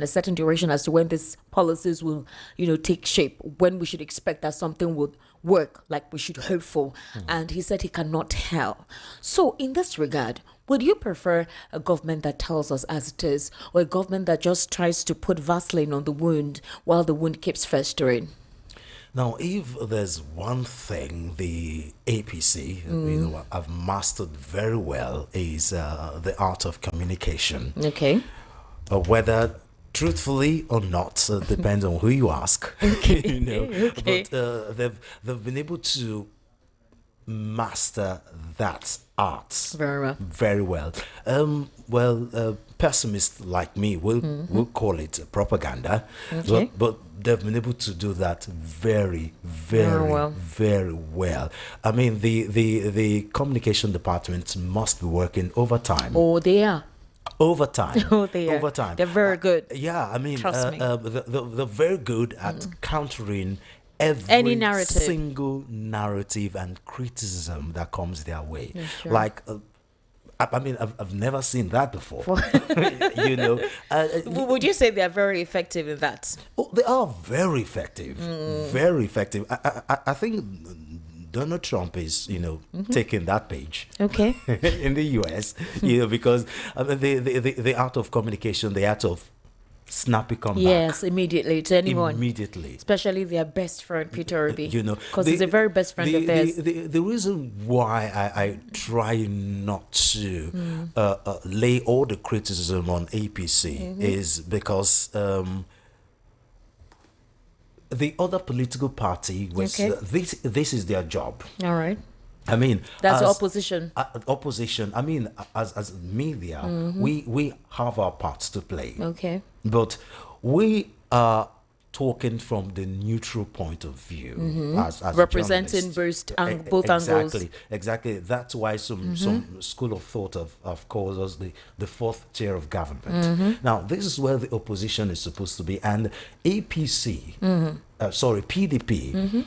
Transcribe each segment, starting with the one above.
a certain duration as to when these policies will, take shape, when we should expect that something would work like we should hope for. And he said he cannot tell. So in this regard, would you prefer a government that tells us as it is, or a government that just tries to put Vaseline on the wound while the wound keeps festering? Now, if there's one thing the APC, have mastered very well is the art of communication. Okay. Whether truthfully or not, depends on who you ask. Okay. Okay. But they've been able to master that art very well. Pessimists like me will call it propaganda, Okay. but they've been able to do that very, very, well. very well. I mean, the communication department must be working overtime. Oh, they are. Overtime. Oh, they are. Overtime. They're very good. Yeah, I mean, Trust me. they're very good at countering Any narrative. single narrative and criticism that comes their way. Yeah, sure. Like, I've never seen that before. Would you say they're very effective in that? Oh, they are very effective. Very effective. I think Donald Trump is, taking that page. Okay. In the US, because the art of communication, the art of snappy comeback. Yes, immediately to anyone. Immediately. Especially their best friend, Peter Obi. Because the- he's a very best friend of theirs. The reason why I try not to lay all the criticism on APC is because the other political party was Okay. this is their job. All right. I mean, That's as- opposition. Opposition. I mean, as media, we have our parts to play. Okay. But we are talking from the neutral point of view, as Representing journalists. both angles. Exactly. That's why some school of thought have called us the fourth tier of government. Now, this is where the opposition is supposed to be, and APC, PDP.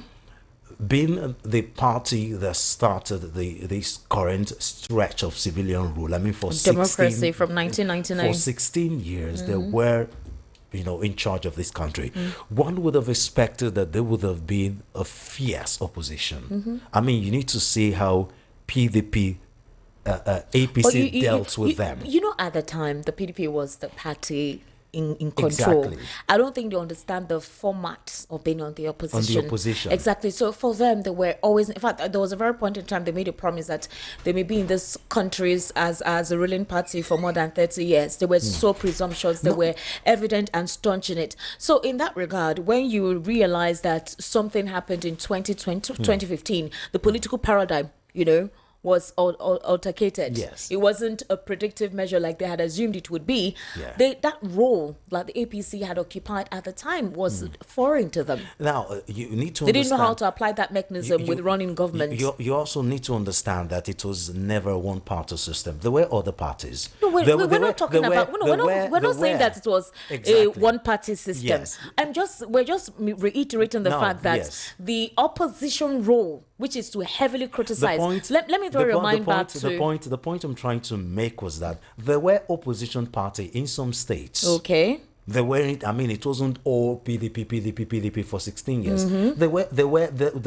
Being the party that started this current stretch of civilian rule, I mean, for Democracy from 1999. for 16 years, they were, in charge of this country. One would have expected that there would have been a fierce opposition. I mean, you need to see how PDP, APC dealt with them. At the time, the PDP was the party in control. Exactly. I don't think they understand the format of being on the opposition. Exactly. So for them, they were always, in fact, there was a very point in time they made a promise that they may be in these countries as a ruling party for more than 30 years. They were so presumptuous. They were evident and staunch in it. So in that regard, when you realize that something happened in 2015, the political paradigm, was altercated. Yes. It wasn't a predictive measure like they had assumed it would be. Yeah. That role that the APC had occupied at the time was foreign to them. Now, you need to They didn't know how understand- to apply that mechanism with running government. You also need to understand that it was never a one-party system. There were other parties. No, we're not talking about. We're not saying that it was a Exactly. one-party system. Yes. We're just reiterating the No, fact that yes. the opposition role, which is to heavily criticize. Let me throw your mind back to the point I'm trying to make was that there were opposition party in some states. Okay. There weren't. I mean, it wasn't all PDP for 16 years. There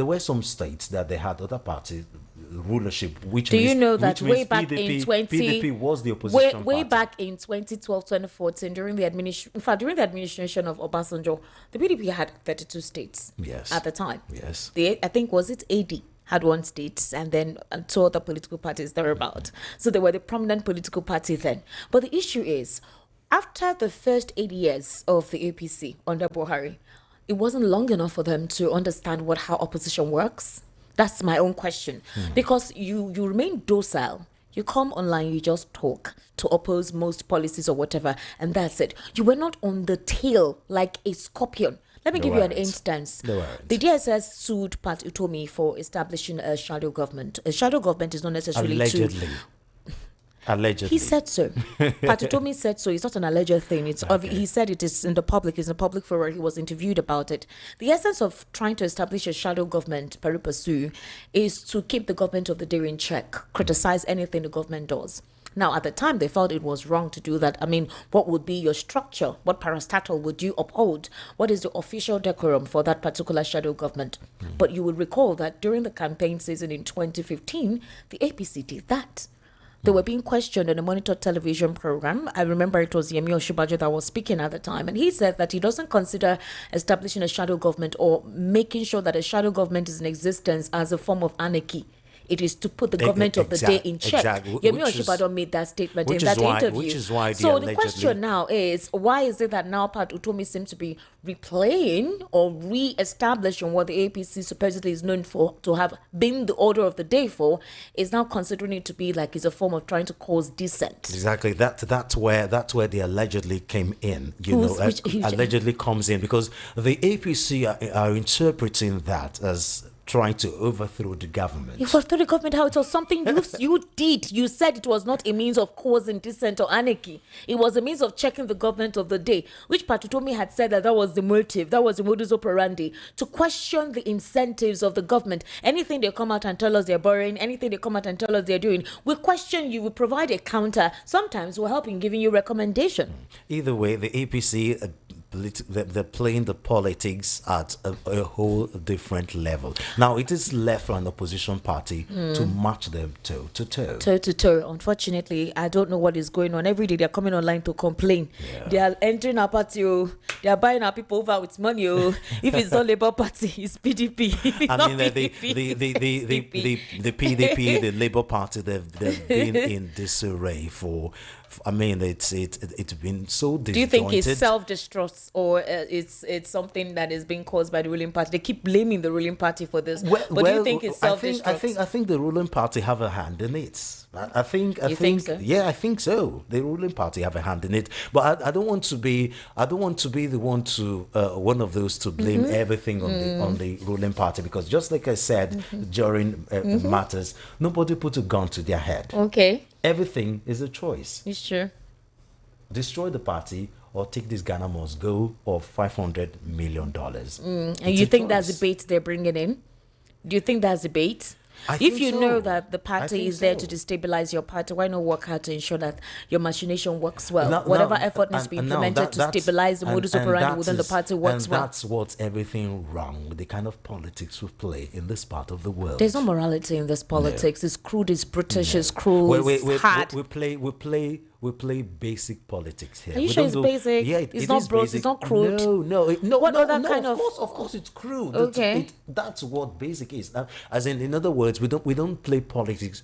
were some states that they had other parties rulership. Do you know that way back PDP, in 20 PDP was the opposition way party. back in 2012, 2014, during the administration of Obasanjo, the PDP had 32 states. Yes. At the time. Yes. I think was it AD had one state, and then two other political parties thereabout. So they were the prominent political party then. But the issue is, after the first 8 years of the APC under Buhari, it wasn't long enough for them to understand how opposition works. That's my own question. Because you remain docile. You come online, you just talk to oppose most policies or whatever, and that's it. You were not on the tail like a scorpion. Let me give you an instance. The DSS sued Pat Utomi for establishing a shadow government. A shadow government is not necessarily Allegedly. He said so. Pat Utomi said so. It's not an alleged thing. He said it is in the public. It's in the public forum. He was interviewed about it. The essence of trying to establish a shadow government, pari passu, is to keep the government of the day in check, criticize anything the government does. Now, at the time, they felt it was wrong to do that. I mean, what would be your structure? What parastatal would you uphold? What is the official decorum for that particular shadow government? But you would recall that during the campaign season in 2015, the APC did that. They were being questioned in a monitored television program. I remember it was Yemi Oshibajo that was speaking at the time, and he said that he doesn't consider establishing a shadow government or making sure that a shadow government is in existence as a form of anarchy. It is to put the government of the day in check. Exactly. Yemi Oshibajo made that statement in that interview. Which is why so the question now is, why is it that now Pat Utomi seems to be replaying or re-establishing what the APC supposedly is known for, to have been the order of the day for, is now considering it to be like it's a form of trying to cause dissent? Exactly. That's where they allegedly came in. Allegedly comes in because the APC are interpreting that as trying to overthrow the government. You overthrew the government how? It was something you did. You said it was not a means of causing dissent or anarchy. It was a means of checking the government of the day, which Patutomi had said that was the motive, that was the modus operandi, to question the incentives of the government. Anything they come out and tell us they're borrowing, anything they come out and tell us they're doing, we question you, we provide a counter. Sometimes we're helping giving you recommendation. Either way, the APC... they're playing the politics at a whole different level. Now, it is left for an opposition party to match them toe to toe. Toe to toe. Unfortunately, I don't know what is going on. Every day they're coming online to complain. Yeah. They are entering our party. They are buying our people over with money. If it's not Labour Party, it's PDP. The PDP, the Labour Party, they've been in disarray for. I mean, it's been so disjointed. Do you think it's self-distrust or it's something that is being caused by the ruling party? They keep blaming the ruling party for this. Do you think it's self-distrust? I think the ruling party have a hand in it. I think so? Yeah, I think so. The ruling party have a hand in it. But I don't want to be the one to one of those to blame everything on the ruling party, because just like I said during matters, nobody put a gun to their head. Okay. Everything is a choice. It's true. Destroy the party or take this Ghana must go of $500 million. And you think that's the bait they're bringing in? Do you think that's the bait? If you know that the party is there to destabilize your party, why not work hard to ensure that your machination works well? Whatever effort needs to be implemented to stabilize the modus operandi within the party works well. And that's what's everything wrong with the kind of politics we play in this part of the world. There's no morality in this politics. No. It's crude, it's brutish, it's cruel, it's hard. We play basic politics here. Are you sure it's basic? Yeah, it's not broad, it's not crude. No. Of course it's crude. Okay. That's what basic is. As in other words, we don't play politics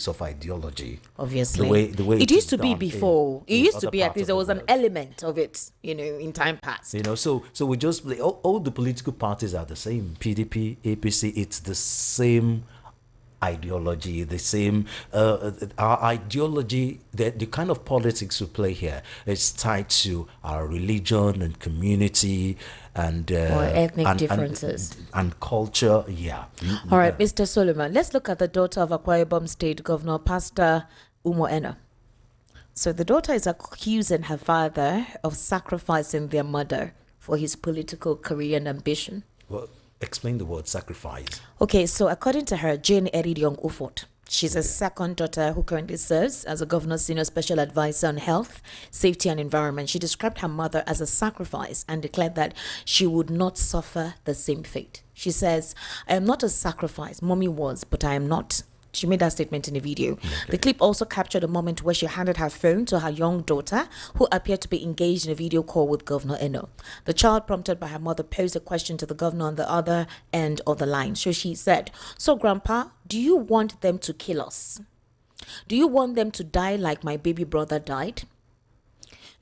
of ideology. Obviously. The way it used to be before. It used to be at least there was an element of it, in time past. So we just play. All the political parties are the same. PDP, APC, it's the same ideology, the same our ideology. The kind of politics we play here is tied to our religion and community and or ethnic differences and culture. Yeah. All right, Mr. Solomon, let's look at the daughter of Akwa Ibom State Governor Pastor Umo Eno. So the daughter is accusing her father of sacrificing their mother for his political career and ambition. Well, explain the word sacrifice. Okay, so according to her, Jane Eridiong Ufot, she's a second daughter who currently serves as a governor's senior special advisor on health, safety and environment. She described her mother as a sacrifice and declared that she would not suffer the same fate. She says, I am not a sacrifice. Mommy was, but I am not. She made that statement in a video. Okay. The clip also captured a moment where she handed her phone to her young daughter, who appeared to be engaged in a video call with Governor Eno. The child, prompted by her mother, posed a question to the governor on the other end of the line. So she said, so Grandpa, do you want them to kill us? Do you want them to die like my baby brother died?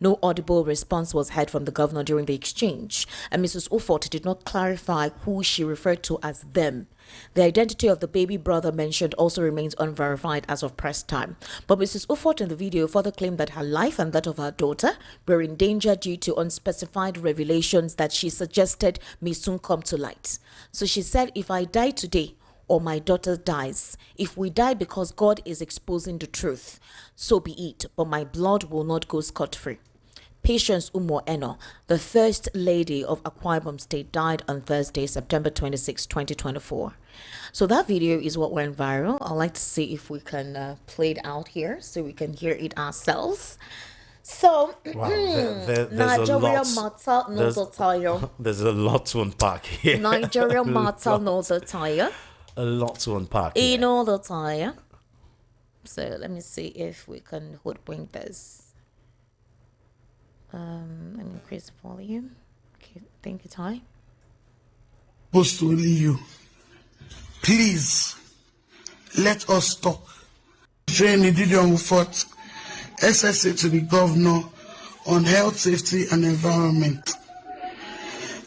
No audible response was heard from the governor during the exchange, and Mrs. Ufot did not clarify who she referred to as them. The identity of the baby brother mentioned also remains unverified as of press time. But Mrs. Ufot in the video further claimed that her life and that of her daughter were in danger due to unspecified revelations that she suggested may soon come to light. So she said, if I die today, or my daughter dies, if we die because God is exposing the truth, so be it, but my blood will not go scot-free. Patience Umo Eno, the First Lady of Akwa Ibom State, died on Thursday, September 26, 2024. So that video is what went viral. I'd like to see if we can play it out here so we can hear it ourselves. So, Wow, there's a Nigeria lot. matter no tire. There's a lot to unpack here. Nigeria matter no tire. A lot to unpack In here. all the tire. So let me see if we can hoodwink this. Let me increase the volume. Okay, thank you, Ty. Supposed to only you. Please, let us talk. Training Didion Fort, SSA to the governor on health, safety, and environment.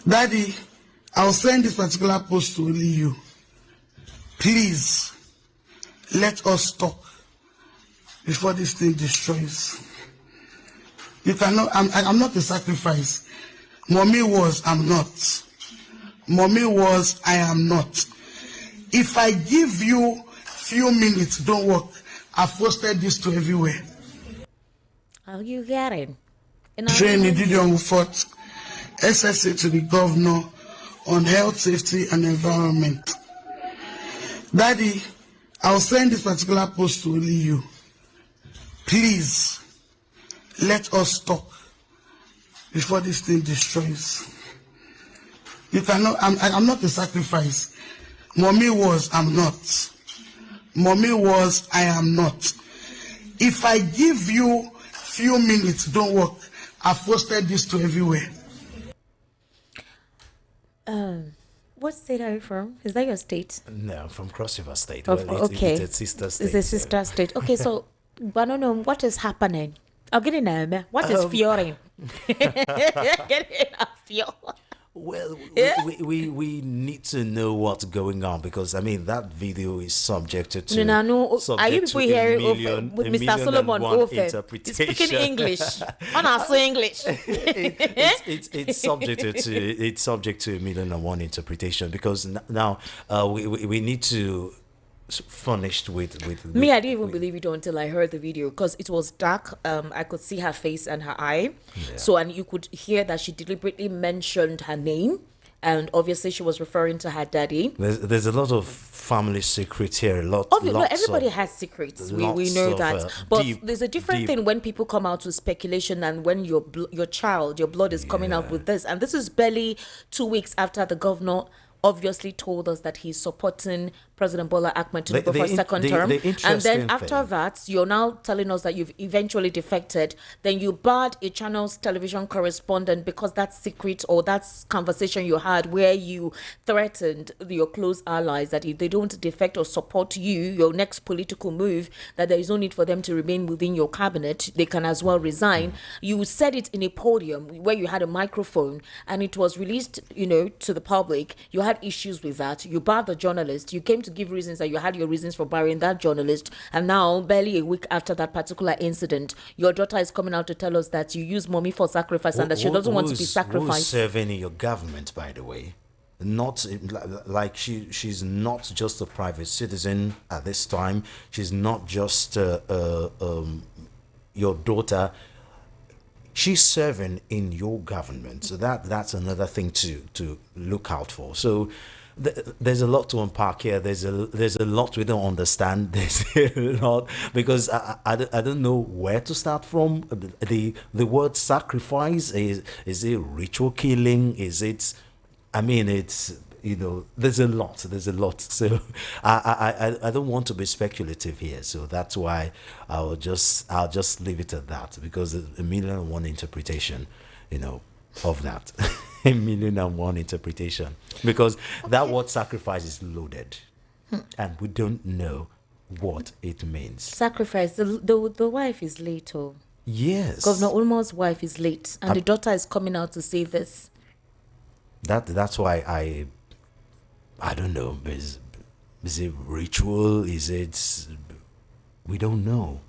Daddy, I'll send this particular post to only you. Please, let us talk before this thing destroys. You cannot, I'm not a sacrifice. Mommy was, I'm not. Mommy was, I am not. If I give you few minutes, don't work. I've posted this to everywhere. Are you getting? Training Didion Fort, SSA to the governor on health, safety, and environment. Daddy, I'll send this particular post to only you. Please, let us talk before this thing destroys. You cannot, I'm not a sacrifice. Mommy was, I'm not. Mommy was, I am not. If I give you few minutes, don't work. I've posted this to everywhere. What state are you from? Is that your state? No, from Cross River State. Okay. It's a sister state. It's a sister state. Okay, so I don't know what is happening. I'm getting a what is furing? Getting a fuel. Well, we need to know what's going on because I mean that video is subjected to. No. Are you people here with Mr. Solomon Ofen? He's speaking English. On our English. It's subject to 1,000,001 interpretation because now we need to furnished with me. I didn't even believe it until I heard the video because it was dark. I could see her face and her eye, so and you could hear that she deliberately mentioned her name, and obviously she was referring to her daddy. There's a lot of family secrets here. No, everybody has secrets. We know that, but there's a different thing when people come out with speculation and when your blood is coming out with this, and this is barely 2 weeks after the governor obviously told us that he's supporting President Bola Ahmed Tinubu for a second term. And then after that, you're now telling us that you've eventually defected. Then you barred a channel's television correspondent because that secret or that conversation you had where you threatened your close allies that if they don't defect or support you, your next political move, that there is no need for them to remain within your cabinet. They can as well resign. You said it in a podium where you had a microphone and it was released, to the public. You had issues with that. You barred the journalist. You came to give reasons that you had your reasons for barring that journalist, and now barely a week after that particular incident, your daughter is coming out to tell us that you use mommy for sacrifice and that she doesn't want to be sacrificed. Who's serving in your government, by the way? Not like she's not just a private citizen at this time. She's not just your daughter. She's serving in your government, so that's another thing to look out for. So there's a lot to unpack here. There's a lot we don't understand. There's a lot because I don't know where to start from. The word sacrifice is it ritual killing? Is it? I mean, it's there's a lot. So I don't want to be speculative here. So that's why I'll just leave it at that because 1,000,001 interpretation, of that. 1,000,001 interpretation because that word sacrifice is loaded and we don't know what it means. Sacrifice. The wife is late. Oh, yes. Governor Ulmo's wife is late, and the daughter is coming out to say this. That's why I don't know. Is it ritual? Is it? We don't know.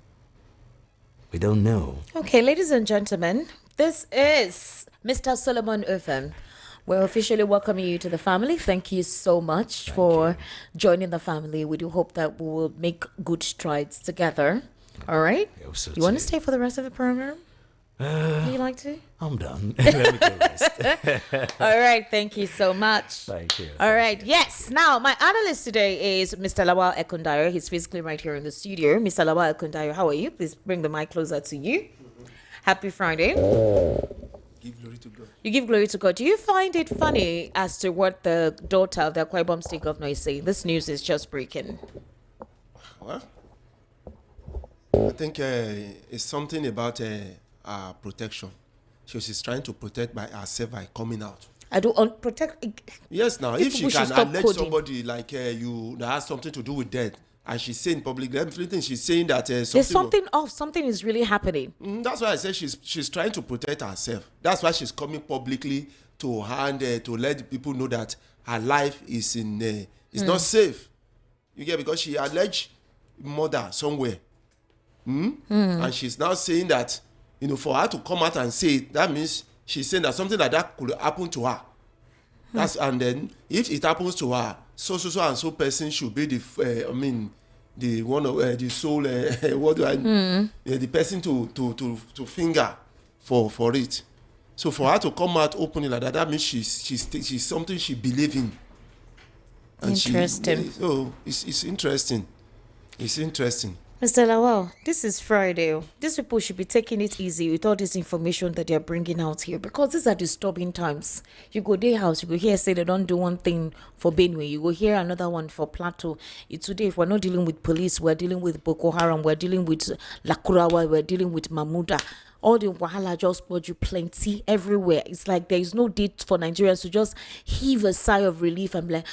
We don't know. Okay, ladies and gentlemen, this is Mr. Solomon Ofen. We're officially welcoming you to the family. Thank you so much for joining the family. We do hope that we will make good strides together. All right? You want to stay for the rest of the program? Do you like to? I'm done. Let me go rest. All right, thank you so much. Thank you. All right, yes. Now, my analyst today is Mr. Lawal Ekundayo. He's physically right here in the studio. Mr. Lawal Ekundayo, how are you? Please bring the mic closer to you. Happy Friday. Give glory to God. You give glory to God. Do you find it funny as to what the daughter of the Akwa Ibom State Governor is saying? This news is just breaking. Well, I think it's something about protection. She's trying to protect by herself by coming out. I don't protect. Yes, now, if she can stop allege coding. somebody like you that has something to do with death, and she's saying publicly, everything she's saying that There's something off. Something is really happening. That's why I say she's trying to protect herself. That's why she's coming publicly to to let people know that her life is is not safe. You get, because she alleged murder somewhere, and she's now saying that, you know, for her to come out and say it, that means she's saying that something like that could happen to her. That's, and then if it happens to her, so and so person should be the the one of the sole what do I the person to finger for it. So for her to come out openly like that, that means she's something she believes in. And Interesting. So it's interesting. It's interesting. Mr. Lawal, this is Friday. These people should be taking it easy with all this information that they're bringing out here, because these are disturbing times. You go their house, you go here say they don't do one thing for Benue, you go here another one for Plateau. Today, if we're not dealing with police, we're dealing with Boko Haram, we're dealing with Lakurawa, we're dealing with Mamuda. All the wahala just brought you plenty everywhere. It's like there is no date for Nigerians to just heave a sigh of relief and be like,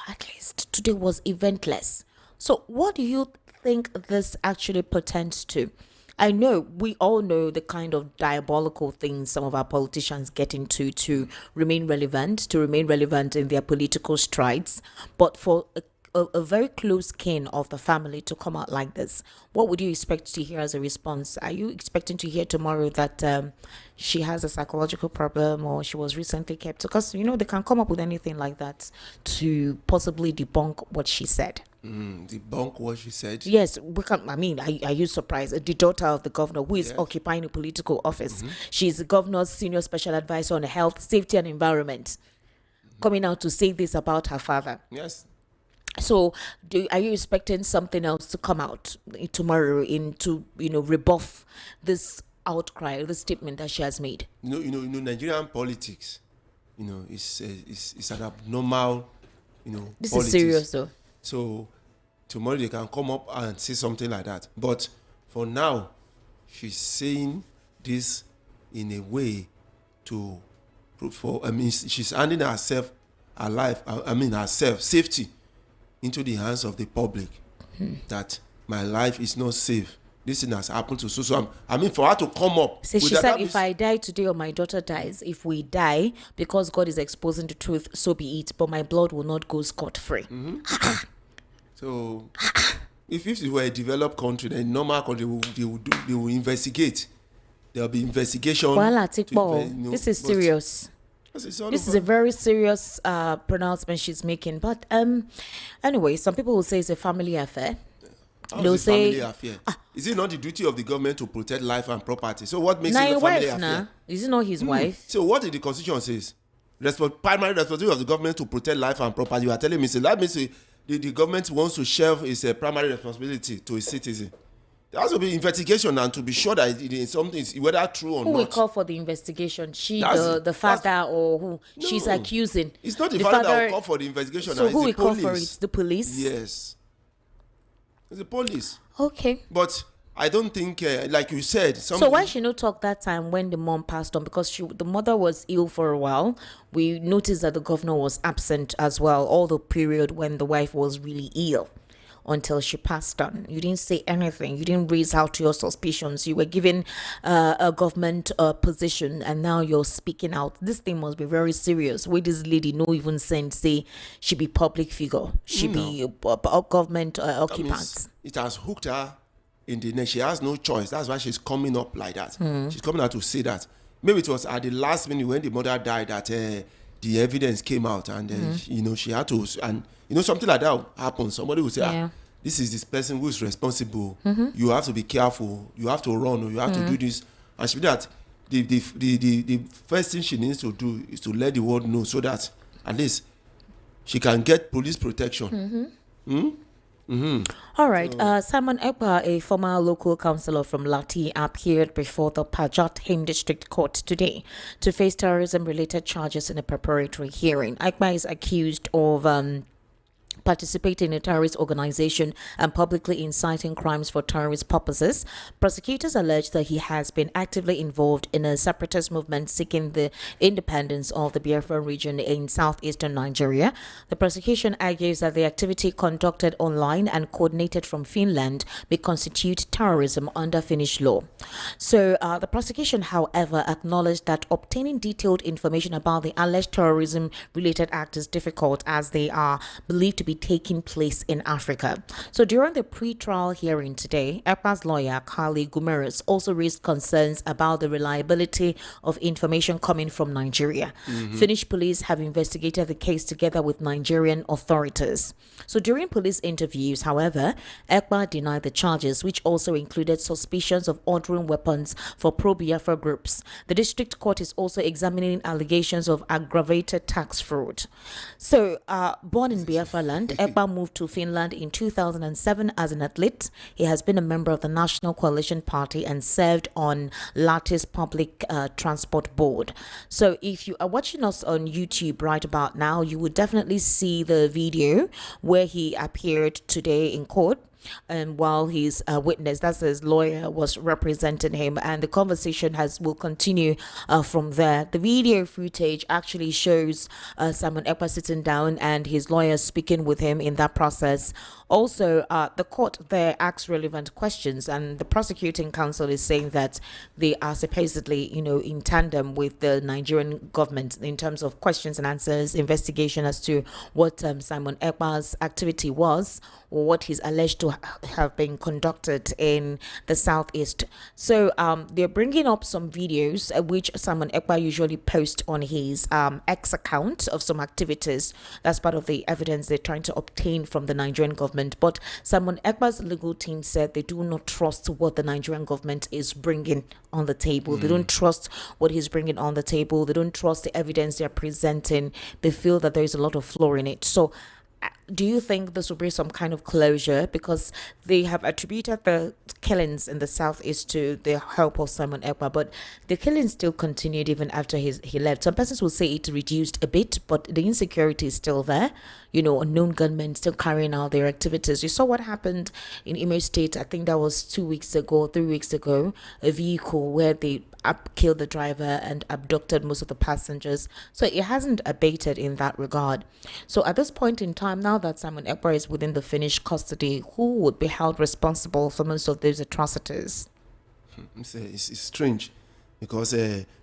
at least today was eventless. So what do you think this actually pertains to? I know, we all know the kind of diabolical things some of our politicians get into to remain relevant in their political strides. But for a very close kin of the family to come out like this, what would you expect to hear as a response? Are you expecting to hear tomorrow that she has a psychological problem or she was recently kept? Because, you know, they can come up with anything like that to possibly debunk what she said. Debunk what she said? Yes, we can. I mean, are you surprised? The daughter of the governor, who is occupying a political office, she's the governor's senior special advisor on health, safety and environment, coming out to say this about her father. Yes. So, are you expecting something else to come out tomorrow to rebuff this outcry, this statement that she has made? You know, Nigerian politics, it's an abnormal, This politics. is serious though. So tomorrow they can come up and say something like that. But for now, she's saying this in a way she's handing herself her life, herself safety into the hands of the public. That my life is not safe. This thing has happened to so for her to come up. So she said, if I die today or my daughter dies, if we die, because God is exposing the truth, so be it. But my blood will not go scot-free. So, if it were a developed country, then normal country they will investigate. There will be investigation. This is serious. This is a very serious pronouncement she's making. But anyway, some people will say it's a family affair. They'll say, family affair. Is it not the duty of the government to protect life and property? So what makes it a family affair? Is it not his wife? So what did the Constitution says? Primary responsibility of the government to protect life and property. You are telling me, so that means the government wants to shelve its primary responsibility to its citizen. There has to be investigation and to be sure that it is something, whether true or not. Who will call for the investigation? The father, or who? No, she's accusing. It's not the father that will call for the investigation. So who will call for it? The police? Yes. It's the police. Okay. But I don't think, like you said... So why she not talk that time when the mom passed on? Because the mother was ill for a while. We noticed that the governor was absent as well, all the period when the wife was really ill, until she passed on. You didn't say anything. You didn't raise out your suspicions. You were given a government position, and now you're speaking out. This thing must be very serious. Where this lady no even send say she be public figure, she be a government occupant. It has hooked her in the neck. She has no choice. That's why she's coming up like that. She's coming out to say that. Maybe it was at the last minute when the mother died that the evidence came out, and she had to, and something like that happens. Somebody will say, this is this person who is responsible. You have to be careful. You have to run, or you have to do this. and she feel that the first thing she needs to do is to let the world know, so that at least she can get police protection. All right. Simon Ekpa, a former local councillor from Lati, appeared before the Pajathim District Court today to face terrorism-related charges in a preparatory hearing. Ekpa is accused of participating in a terrorist organization and publicly inciting crimes for terrorist purposes. Prosecutors allege that he has been actively involved in a separatist movement seeking the independence of the Biafra region in southeastern Nigeria. The prosecution argues that the activity conducted online and coordinated from Finland may constitute terrorism under Finnish law. So the prosecution, however, acknowledged that obtaining detailed information about the alleged terrorism-related act is difficult, as they are believed to be taking place in Africa. So during the pre-trial hearing today, Ekpa's lawyer, Kali Gumeres, also raised concerns about the reliability of information coming from Nigeria. Finnish police have investigated the case together with Nigerian authorities. So during police interviews, however, Ekpa denied the charges, which also included suspicions of ordering weapons for pro-Biafra groups. The district court is also examining allegations of aggravated tax fraud. So, born in Biafra land, Ekpa moved to Finland in 2007 as an athlete. He has been a member of the National Coalition Party and served on Lati's Public Transport Board. So if you are watching us on YouTube right about now, you would definitely see the video where he appeared today in court. And while his witness, that's his lawyer, was representing him, and the conversation will continue from there. The video footage actually shows Simon Ekpa sitting down and his lawyer speaking with him in that process. Also, the court there asks relevant questions, and the prosecuting counsel is saying that they are supposedly, in tandem with the Nigerian government in terms of questions and answers, investigation as to what Simon Ekpa's activity was, or what he's alleged to have been conducted in the southeast. So they're bringing up some videos which Simon Ekpa usually posts on his X account of some activities. That's part of the evidence they're trying to obtain from the Nigerian government. But Simon Ekpa's legal team said they do not trust what the Nigerian government is bringing on the table. They don't trust what he's bringing on the table. They don't trust the evidence they're presenting. They feel that there's a lot of flaw in it. So do you think this will bring some kind of closure? Because they have attributed the killings in the southeast to the help of Simon Ekpa, but the killings still continued even after he left. Some persons will say it reduced a bit, but the insecurity is still there. Unknown gunmen still carrying out their activities. You saw what happened in Imo State, I think that was 3 weeks ago, a vehicle where they killed the driver and abducted most of the passengers. So it hasn't abated in that regard. So at this point in time, now that Simon Ekpa is within the Finnish custody, who would be held responsible for most of those atrocities? It's strange, because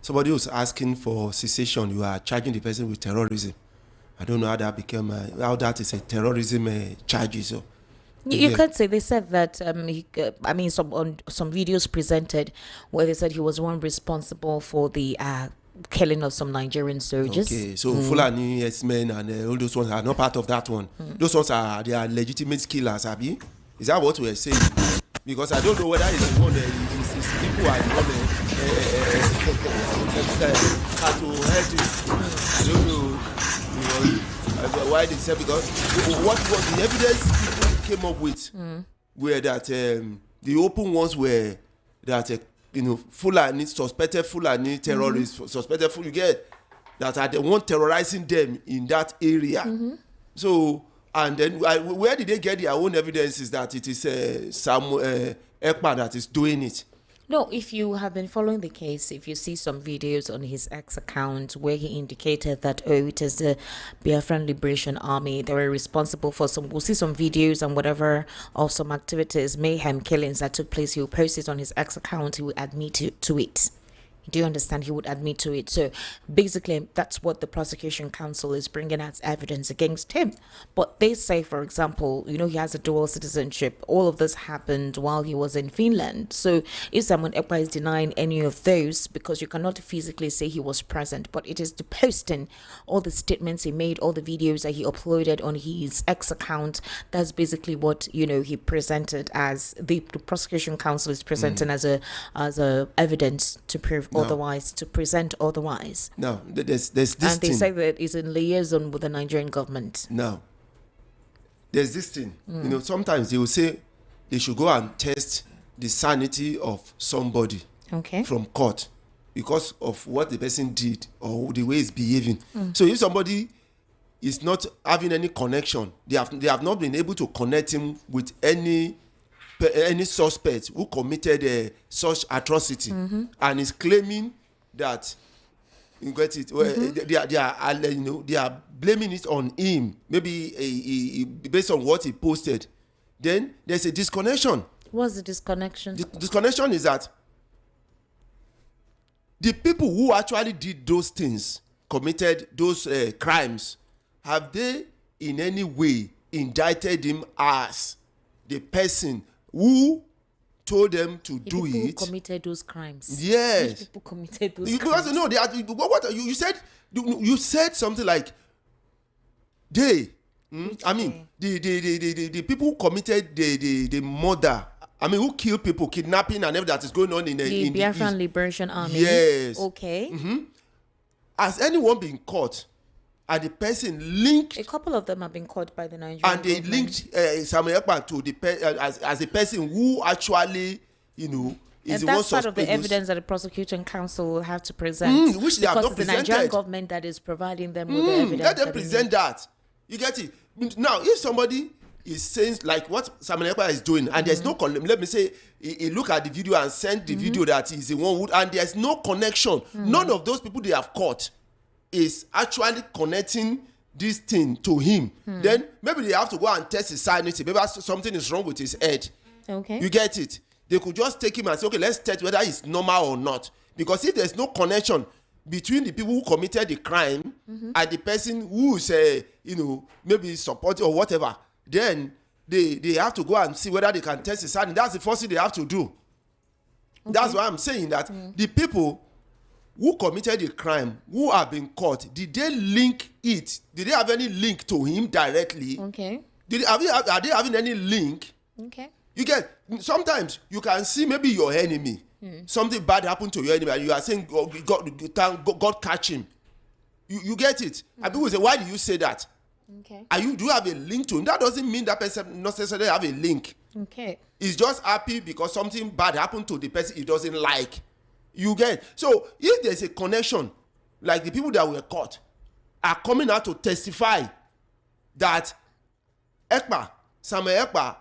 somebody was asking for cessation, you are charging the person with terrorism. I don't know how that became, how that is a terrorism charge. So you could say they said that some videos presented where they said he was one responsible for the killing of some Nigerian soldiers. Okay, so Fulani men and all those ones are not part of that one. Those ones they are legitimate killers, Abi. Is that what we are saying? Because I don't know whether it's the one people are the one I don't know why they said, because what was the evidence people came up with were that the open ones were that Fulani, suspected Fulani terrorists, suspected Fulani, you get that are the one terrorizing them in that area. So, and then where did they get their own evidence? Is that it is some Ekpa that is doing it? No, if you have been following the case, if you see some videos on his X account where he indicated that, it is the Biafran Liberation Army, they were responsible for we'll see some videos and whatever of some activities, mayhem, killings that took place. He will post it on his X account. He will admit to it. Do you understand? He would admit to it. So basically, that's what the prosecution counsel is bringing as evidence against him. But they say, for example, he has a dual citizenship. All of this happened while he was in Finland. So if someone Ekpa is denying any of those, because you cannot physically say he was present, but it is the posting, all the statements he made, all the videos that he uploaded on his X account. That's basically what he presented as the prosecution counsel is presenting as a evidence to prove otherwise, to present otherwise. No, there's this and they thing. say that it's in liaison with the Nigerian government. No, there's this thing. Sometimes they will say they should go and test the sanity of somebody from court because of what the person did or the way he's behaving. So if somebody is not having any connection, they have not been able to connect him with any suspect who committed such atrocity, and is claiming that you get it. They are blaming it on him. Maybe based on what he posted. Then there's a disconnection. What's the disconnection? The disconnection is that the people who actually did those things, committed those crimes, have they in any way indicted him as the person who told them to do people it? Who committed those crimes? Yes. Which people committed those Because crimes? no, they are, what you said something like they. The people who committed the murder. Who killed people, kidnapping, and everything that is going on in the Biafran Liberation Army. Yes. Okay. Has anyone been caught? And the person linked. A couple of them have been caught by the Nigerian and they government. linked Samuel Ekpa to the as a person who actually, is and the that's one part of the evidence that the prosecution counsel will have to present. Which they have not because it's the Nigerian presented. government that is providing them with the evidence. Let them that they present need. that. You get it? Now, if somebody is saying like what Samuel Ekpa is doing, and there's no let me say he look at the video and send the video that is the one who, and there's no connection. None of those people they have caught is actually connecting this thing to him. Then maybe they have to go and test his sanity. Maybe something is wrong with his head. Okay. You get it? They could just take him and say, okay, let's test whether it's normal or not. Because if there's no connection between the people who committed the crime and the person who is, maybe supporting or whatever, then they have to go and see whether they can test his sanity. That's the first thing they have to do. Okay. That's why I'm saying that the people who committed the crime, who have been caught, did they link it? Did they have any link to him directly? Okay. Are they having any link? Okay. You get, sometimes you can see maybe your enemy, something bad happened to your enemy, and you are saying God catch him. You get it? And people say, why do you say that? Okay. Do you have a link to him? That doesn't mean that person necessarily have a link. Okay. He's just happy because something bad happened to the person he doesn't like. You get? So if there's a connection, like the people that were caught are coming out to testify that Samuel Ekpa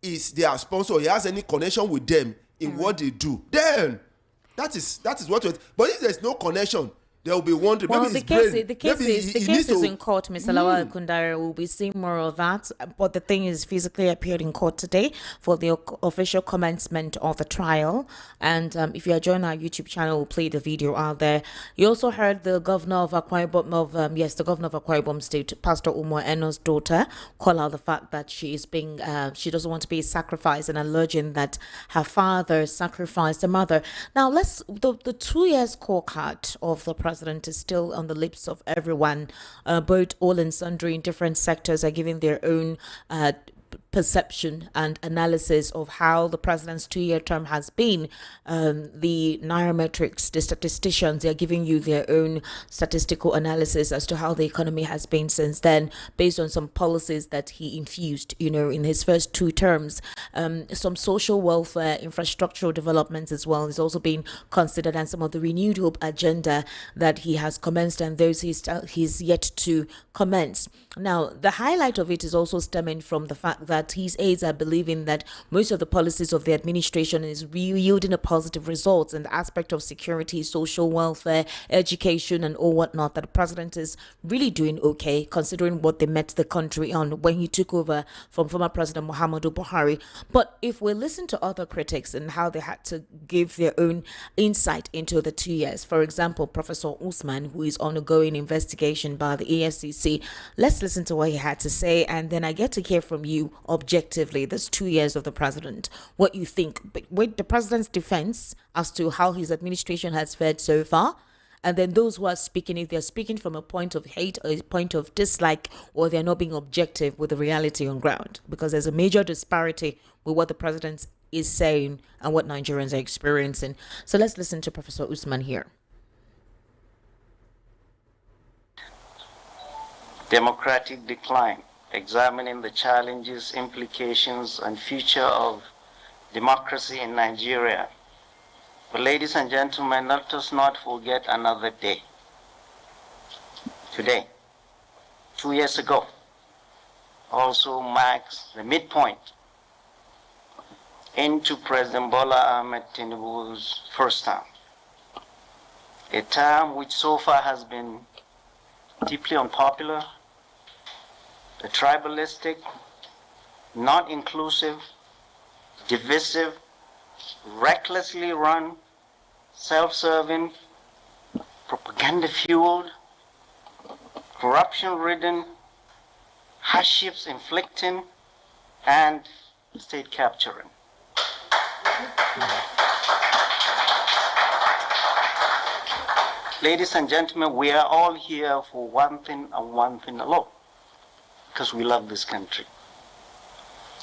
is their sponsor, he has any connection with them in what they do, then that is what. But if there's no connection, there will be wondering. Well, maybe the case is in court, Mr. Lawal Kundare. We'll be seeing more of that. But the thing is physically appeared in court today for the official commencement of the trial. And if you are joining our YouTube channel, we'll play the video out there. You also heard the governor of Akwa Ibom, the governor of Akwa Ibom State, Pastor Umo Eno's daughter, call out the fact that she is being, she doesn't want to be sacrificed, and alleging that her father sacrificed her mother. Now, the 2 years scorecard of the president is still on the lips of everyone. Both all and sundry in different sectors are giving their own perception and analysis of how the president's 2-year term has been. The nairametrics, the statisticians, they're giving you their own statistical analysis as to how the economy has been since then, based on some policies that he infused, in his first 2 terms. Some social welfare, infrastructural developments as well is also being considered, and some of the renewed hope agenda that he has commenced and those he's yet to commence. Now, the highlight of it is also stemming from the fact that that his aides are believing that most of the policies of the administration is yielding a positive results in the aspect of security, social welfare, education, and all whatnot, that the president is really doing okay considering what they met the country on when he took over from former President Muhammadu Buhari. But if we listen to other critics and how they had to give their own insight into the 2 years, for example, Professor Usman, who is undergoing investigation by the EFCC, let's listen to what he had to say, and then I get to hear from you objectively this 2 years of the president, what you think with the president's defense as to how his administration has fared so far. And then those who are speaking, if they're speaking from a point of hate or a point of dislike, or they're not being objective with the reality on ground, because there's a major disparity with what the president is saying and what Nigerians are experiencing. So let's listen to Professor Usman here. Democratic decline, examining the challenges, implications, and future of democracy in Nigeria. But ladies and gentlemen, let us not forget another day. Today, 2 years ago, also marks the midpoint into President Bola Ahmed Tinubu's first term. A term which so far has been deeply unpopular, a tribalistic, not inclusive, divisive, recklessly run, self-serving, propaganda-fueled, corruption-ridden, hardships inflicting, and state capturing. Ladies and gentlemen, we are all here for one thing and one thing alone, because we love this country.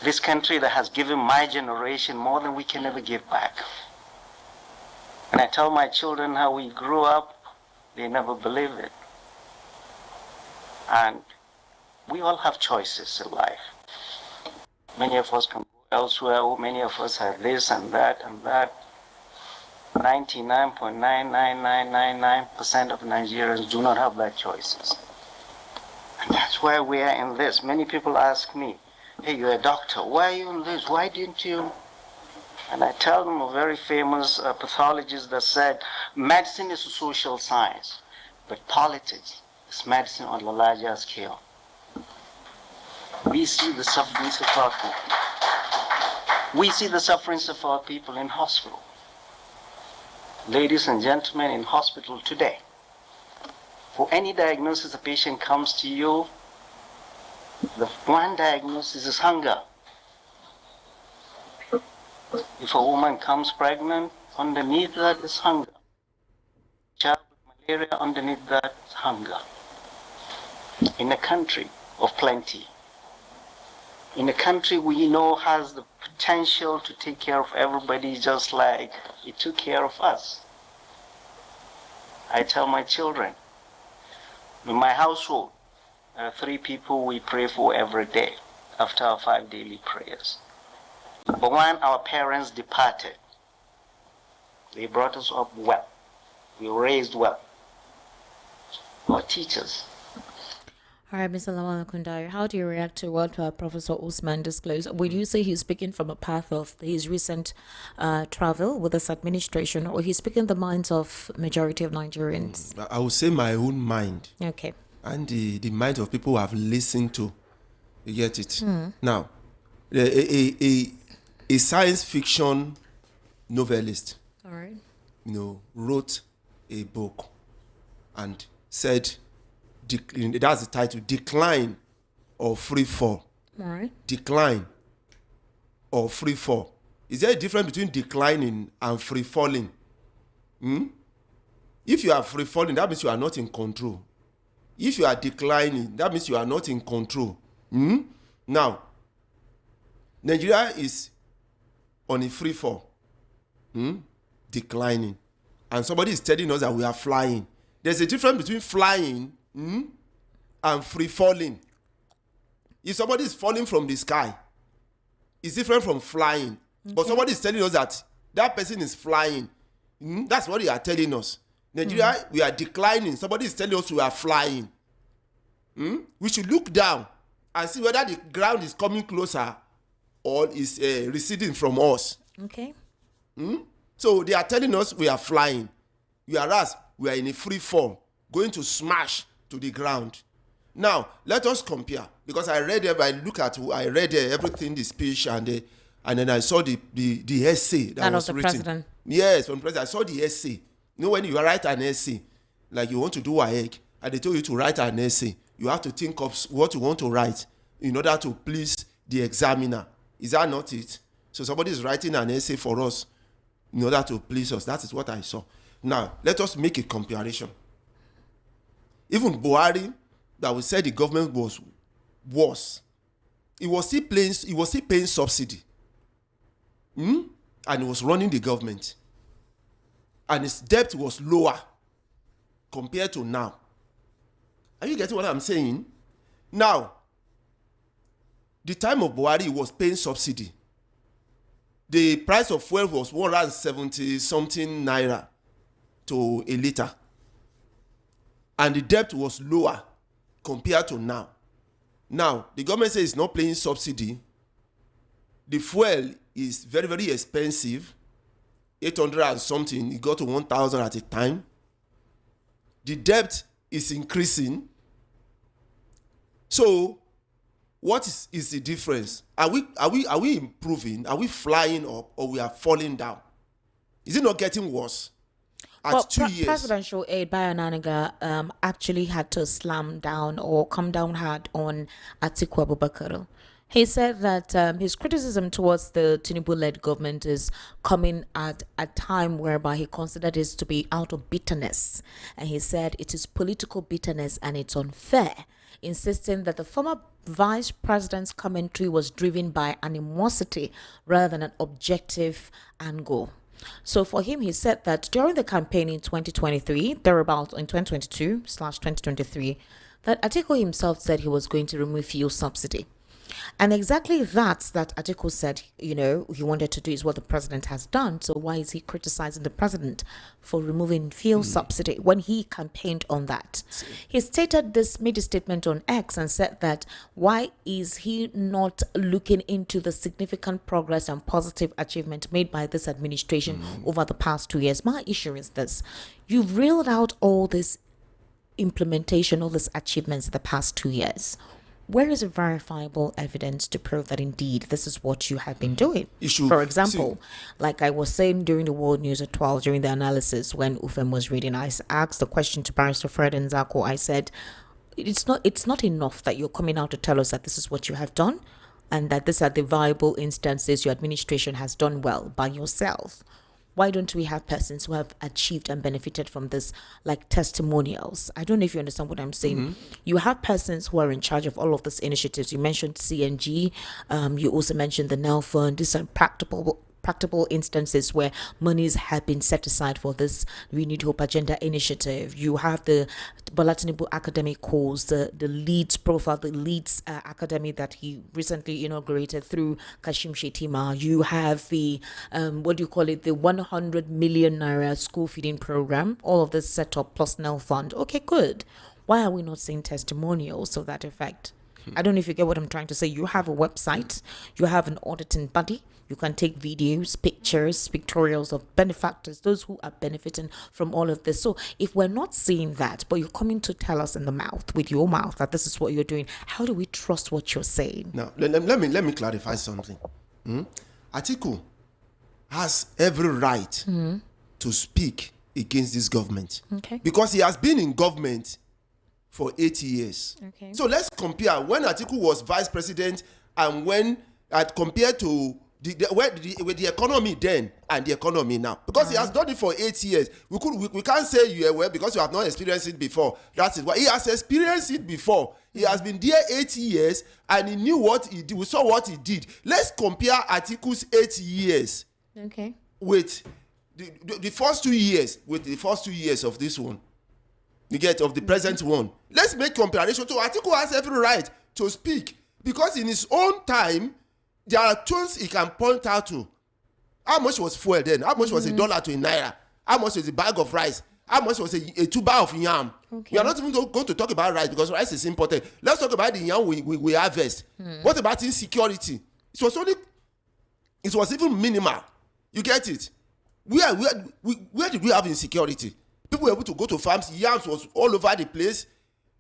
This country that has given my generation more than we can ever give back. When I tell my children how we grew up, they never believe it. And we all have choices in life. Many of us can go elsewhere, many of us have this and that and that. 99.99999% of Nigerians do not have that choices. And that's why we are in this. Many people ask me, hey, you're a doctor, why are you in this? Why didn't you? And I tell them a very famous pathologist that said, medicine is a social science, but politics is medicine on a larger scale. We see the sufferings of our people. We see the sufferings of our people in hospital. Ladies and gentlemen, in hospital today, for any diagnosis a patient comes to you, the one diagnosis is hunger. If a woman comes pregnant, underneath that is hunger. Child with malaria, underneath that is hunger. In a country of plenty, in a country we know has the potential to take care of everybody just like it took care of us. I tell my children, in my household, there are 3 people we pray for every day after our 5 daily prayers. But when our parents departed, they brought us up well. We were raised well. Our teachers. All right, Mr. Lawal Kundari, how do you react to what Professor Usman disclosed? Would you say he's speaking from a path of his recent travel with this administration, or he's speaking the minds of majority of Nigerians? I would say my own mind. Okay. And the mind of people who have listened to. You get it? Now, a science fiction novelist, All right, wrote a book and said, that's the title, Decline or Free Fall. all right. Decline or free fall. Is there a difference between declining and free falling? If you are free falling, that means you are not in control. If you are declining, that means you are not in control. Now, Nigeria is on a free fall, declining. And somebody is telling us that we are flying. There's a difference between flying and free falling. If somebody is falling from the sky, it's different from flying. Okay. But somebody is telling us that that person is flying. That's what they are telling us. Nigeria, we are declining. Somebody is telling us we are flying. We should look down and see whether the ground is coming closer or is receding from us. Okay. So they are telling us we are flying, whereas we are in a free fall, going to smash to the ground. Now let us compare, because I read everything, the speech, and then I saw the essay that was written. President. Yes, from the president. I saw the essay. You know, when you write an essay, like you want to do INEC, and they told you to write an essay, you have to think of what you want to write in order to please the examiner. Is that not it? So somebody is writing an essay for us in order to please us. That is what I saw. Now, let us make a comparison. Even Buhari, that we said the government was worse, he was still paying subsidy. And he was running the government. And his debt was lower compared to now. Are you getting what I'm saying? Now, the time of Buhari, he was paying subsidy. The price of fuel was 170 something naira to a liter. And the debt was lower compared to now. Now, the government says it's not paying subsidy. The fuel is very, very expensive. 800 and something. It got to 1,000 at a time. The debt is increasing. So, what is the difference? Are we improving? Are we flying up, or we are falling down? Is it not getting worse? At 2 years, presidential aide by Ananiga actually had to slam down or come down hard on Atiku Abubakar. He said that his criticism towards the Tinubu-led government is coming at a time whereby he considered it to be out of bitterness. And he said it is political bitterness and it's unfair, insisting that the former vice president's commentary was driven by animosity rather than an objective angle. So for him, he said that during the campaign in 2023, thereabouts in 2022/2023, that Atiku himself said he was going to remove fuel subsidy. And exactly that Atiku said, he wanted to do is what the president has done. So why is he criticizing the president for removing fuel subsidy when he campaigned on that? He made a statement on X and said that why is he not looking into the significant progress and positive achievement made by this administration over the past 2 years? My issue is this. You've reeled out all this implementation, all these achievements in the past 2 years. Where is verifiable evidence to prove that indeed this is what you have been doing? For example, like I was saying during the World News at 12, during the analysis when Ufem was reading, I asked the question to Barrister Fred and Zako. I said, it's not enough that you're coming out to tell us that this is what you have done and that these are the viable instances your administration has done well by yourself. Why don't we have persons who have achieved and benefited from this, like testimonials? I don't know if you understand what I'm saying. You have persons who are in charge of all of these initiatives. You mentioned CNG. You also mentioned the NEL Fund. These are practical instances where monies have been set aside for this Renewed Hope Agenda initiative. You have the Bola Tinubu Academic course, the Leeds profile, the Leeds Academy that he recently inaugurated through Kashim Shettima. You have the, the 100 million naira school feeding program, all of this set up plus NEL Fund. Okay, good. Why are we not seeing testimonials of that effect? I don't know if you get what I'm trying to say. You have a website, you have an auditing body, you can take videos, pictures, pictorials of benefactors, those who are benefiting from all of this. So if we're not seeing that, but you're coming to tell us with your mouth that this is what you're doing, how do we trust what you're saying? Now, let me clarify something. Atiku has every right to speak against this government. Okay. Because he has been in government for 8 years. Okay. So let's compare when Atiku was vice president and when compared to with the economy then and the economy now. Because he has done it for 8 years. We can't say you are well because you have not experienced it before. That is why he has experienced it before. He has been there 8 years and he knew what he did. We saw what he did. Let's compare Atiku's 8 years with the first 2 years with the first 2 years of this one. You get of the present one. Let's make comparison. So Atiku has every right to speak because in his own time there are tools he can point out to. How much was fuel then? How much was $1 to a naira? How much was a bag of rice? How much was a tuber of yam? Okay. We are not even going to talk about rice because rice is important. Let's talk about the yam we harvest. What about insecurity? It was only It was even minimal. You get it? Where did we have insecurity? People were able to go to farms. Yams was all over the place.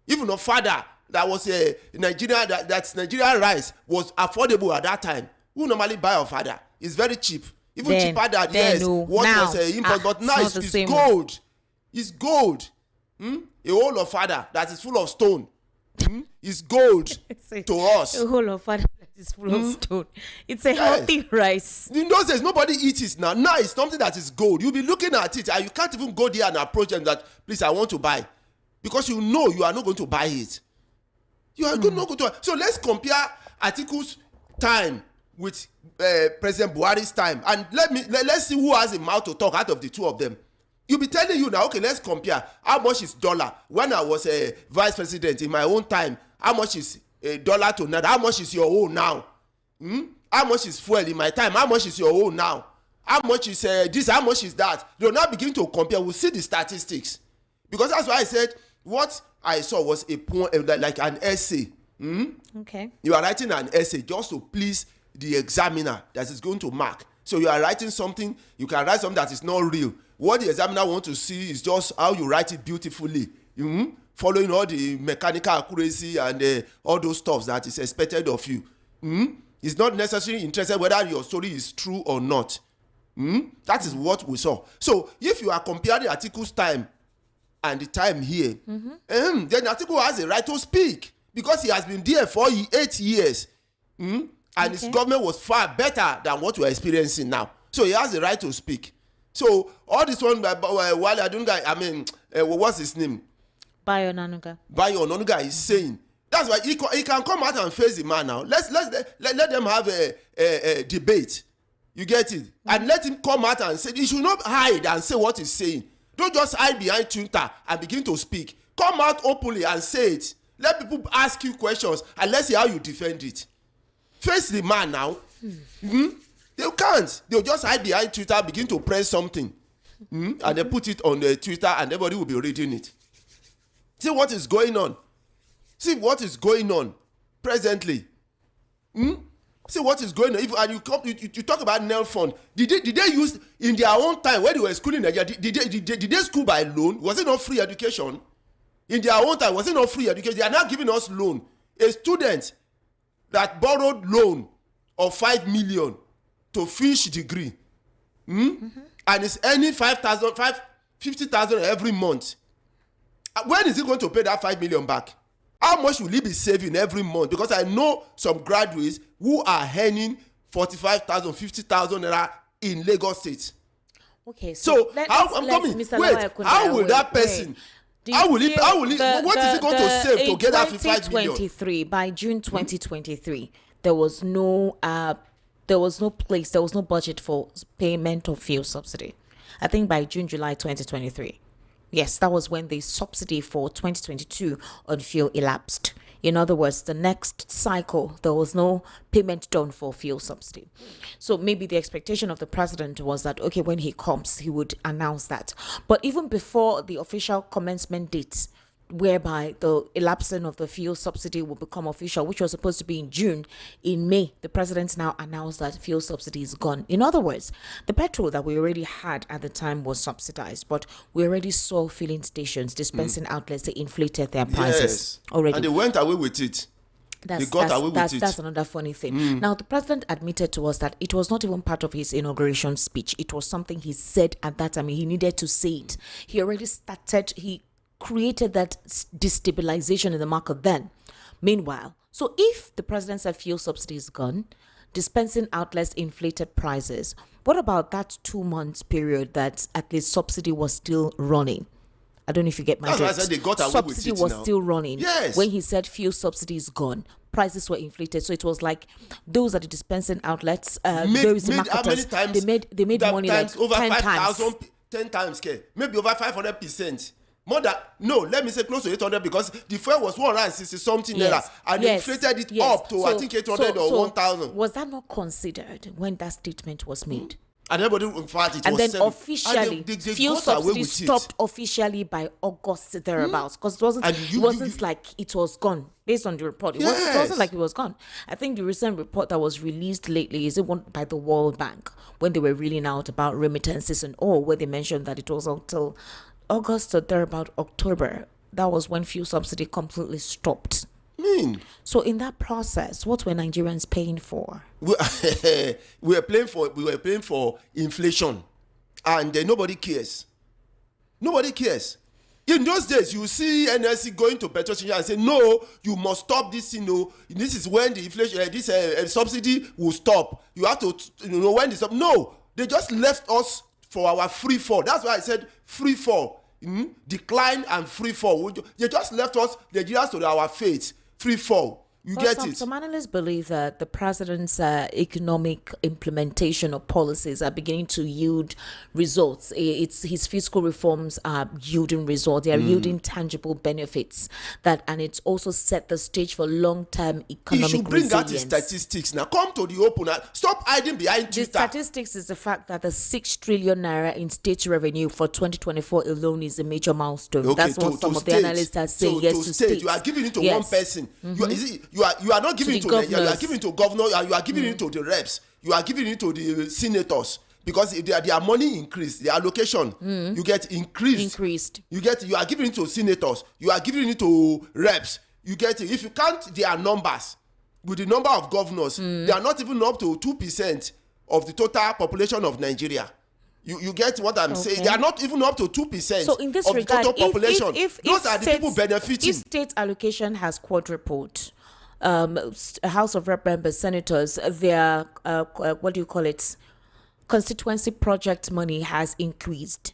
Even a father that was a Nigeria, that's Nigerian rice was affordable at that time. Who normally buy a father? It's very cheap. Even then, cheaper than yes. What now, was import, but now it's gold. It's gold. A whole of father that is full of stone. Is gold to us. A whole of father that is full of stone. It's a healthy rice. In those days, nobody eats it now. Now it's something that is gold. You'll be looking at it and you can't even go there and approach them that, please, I want to buy. Because you know you are not going to buy it. You are not going to. So let's compare Atiku's time with President Buhari's time. And let's see who has a mouth to talk out of the two of them. You'll be telling you now, okay, let's compare. How much is dollar? When I was a vice president in my own time, how much is a dollar to naira? How much is your own now? How much is fuel in my time? How much is your own now? How much is this? How much is that? They'll now begin to compare. We'll see the statistics. Because that's why I said what I saw was a poem, like an essay. Okay. You are writing an essay just to please the examiner that is going to mark. So you are writing something, you can write something that is not real. What the examiner wants to see is just how you write it beautifully, following all the mechanical accuracy and all those stuff that is expected of you. It's not necessarily interested whether your story is true or not. That is what we saw. So if you are comparing Atiku's time and the time here, then Atiku has a right to speak because he has been there for 8 years. And his government was far better than what we are experiencing now. So he has the right to speak. So all this one by Wale Adunga, what's his name? Bayo Onanuga is saying. That's why he can come out and face the man now. Let them have a debate. You get it? And let him come out and say, he should not hide and say what he's saying. Don't just hide behind Twitter and begin to speak. Come out openly and say it. Let people ask you questions and let's see how you defend it. Face the man now. They can't. They'll just hide behind Twitter, begin to press something. And they put it on the Twitter and everybody will be reading it. See what is going on. See what is going on presently. See what is going on. And you talk about NEL fund. Did they use in their own time when they were schooling in Nigeria? Did they school by loan? Was it not free education? In their own time, was it not free education? They are now giving us loan. A student that borrowed loan of 5 million to finish degree, and is earning 50,000 every month. When is he going to pay that 5 million back? How much will he be saving every month? Because I know some graduates who are earning 45,000, 50,000 naira in Lagos State. Okay, so how will that person? What is he going to save to get that 5 million? By June 2023, there was no budget for payment of fuel subsidy. I think by July 2023. Yes, that was when the subsidy for 2022 on fuel elapsed. In other words, the next cycle, there was no payment done for fuel subsidy. So maybe the expectation of the president was that, okay, when he comes, he would announce that. But even before the official commencement dates, whereby the elapsing of the fuel subsidy will become official, which was supposed to be in June, in May, the president now announced that fuel subsidy is gone. In other words, the petrol that we already had at the time was subsidized, but we already saw filling stations, dispensing outlets, they inflated their prices already. And they went away with it. That's another funny thing. Now, the president admitted to us that it was not even part of his inauguration speech. It was something he said at that time. He needed to say it. He already created that destabilization in the market then. Meanwhile, so if the president said fuel subsidy is gone, dispensing outlets inflated prices, what about that 2 months period that at least subsidy was still running? I don't know if you get my drift. That's why I said they got away Subsidy with it was now. still running. Yes. When he said fuel subsidy is gone, prices were inflated. So it was like those are the dispensing outlets, those marketers, they made money like over 10 times. 10 times, maybe over 500%. More than, no, let me say close to 800 because the fuel was 160 something naira and they inflated it up to I think 800 or 1,000. Was that not considered when that statement was made? And everybody, in fact, it and was then officially, they fuel got away subsidy with stopped it. officially by August thereabouts, because it wasn't. And It wasn't like it was gone based on the report. It wasn't. It Yes. wasn't like it was gone. I think the recent report that was released lately is it one by the World Bank when they were reeling out about remittances and all, where they mentioned that it was until August or thereabout October. That was when fuel subsidy completely stopped. So in that process, what were Nigerians paying for? We were paying for inflation, and nobody cares. Nobody cares. In those days, you see NSC going to petrol station and say, "No, you must stop this. This is when the inflation, this subsidy will stop. You have to, when this stop." No, they just left us for our free fall. That's why I said free fall, decline and free fall. They just left us, Nigerians, to our fate. Free fall. You get it? Some analysts believe that the president's economic implementation of policies are beginning to yield results. His fiscal reforms are yielding results. They are yielding tangible benefits. And it's also set the stage for long-term economic resilience. You should bring out the resilience. statistics now. Come to the open. Stop hiding behind The Twitter. statistics is the fact that the 6 trillion naira in state revenue for 2024 alone is a major milestone. Okay, That's what some of the state. analysts are saying. So, Yes, to to state. state. You are giving it to Yes. one person. You are not giving To it the to you are governors. giving it to governor. You are giving it to the reps. You are giving it to the senators, because if their money increased, the allocation you get increased. You are giving it to senators. You are giving it to reps. You get it. If you count their numbers with the number of governors, they are not even up to 2% of the total population of Nigeria. You get what I'm saying? They are not even up to 2% So in this of regard, the total population. if Those are the people benefiting. If state allocation has quadrupled, House of Rep members, senators, their what do you call it? Constituency project money has increased.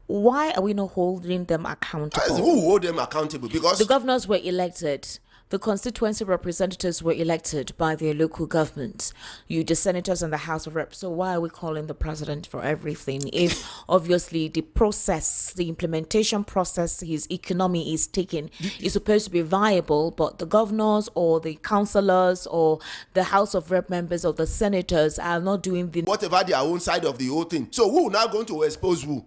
Why are we not holding them accountable? Who hold them accountable? Because The governors were elected. The constituency representatives were elected by their local governments. The senators and the House of Reps. So why are we calling the president for everything? If obviously the process, the implementation process, his economy is taking, is supposed to be viable, but the governors or the councillors or the House of Rep members or the senators are not doing the whatever their own side of the whole thing. So who now going to expose who?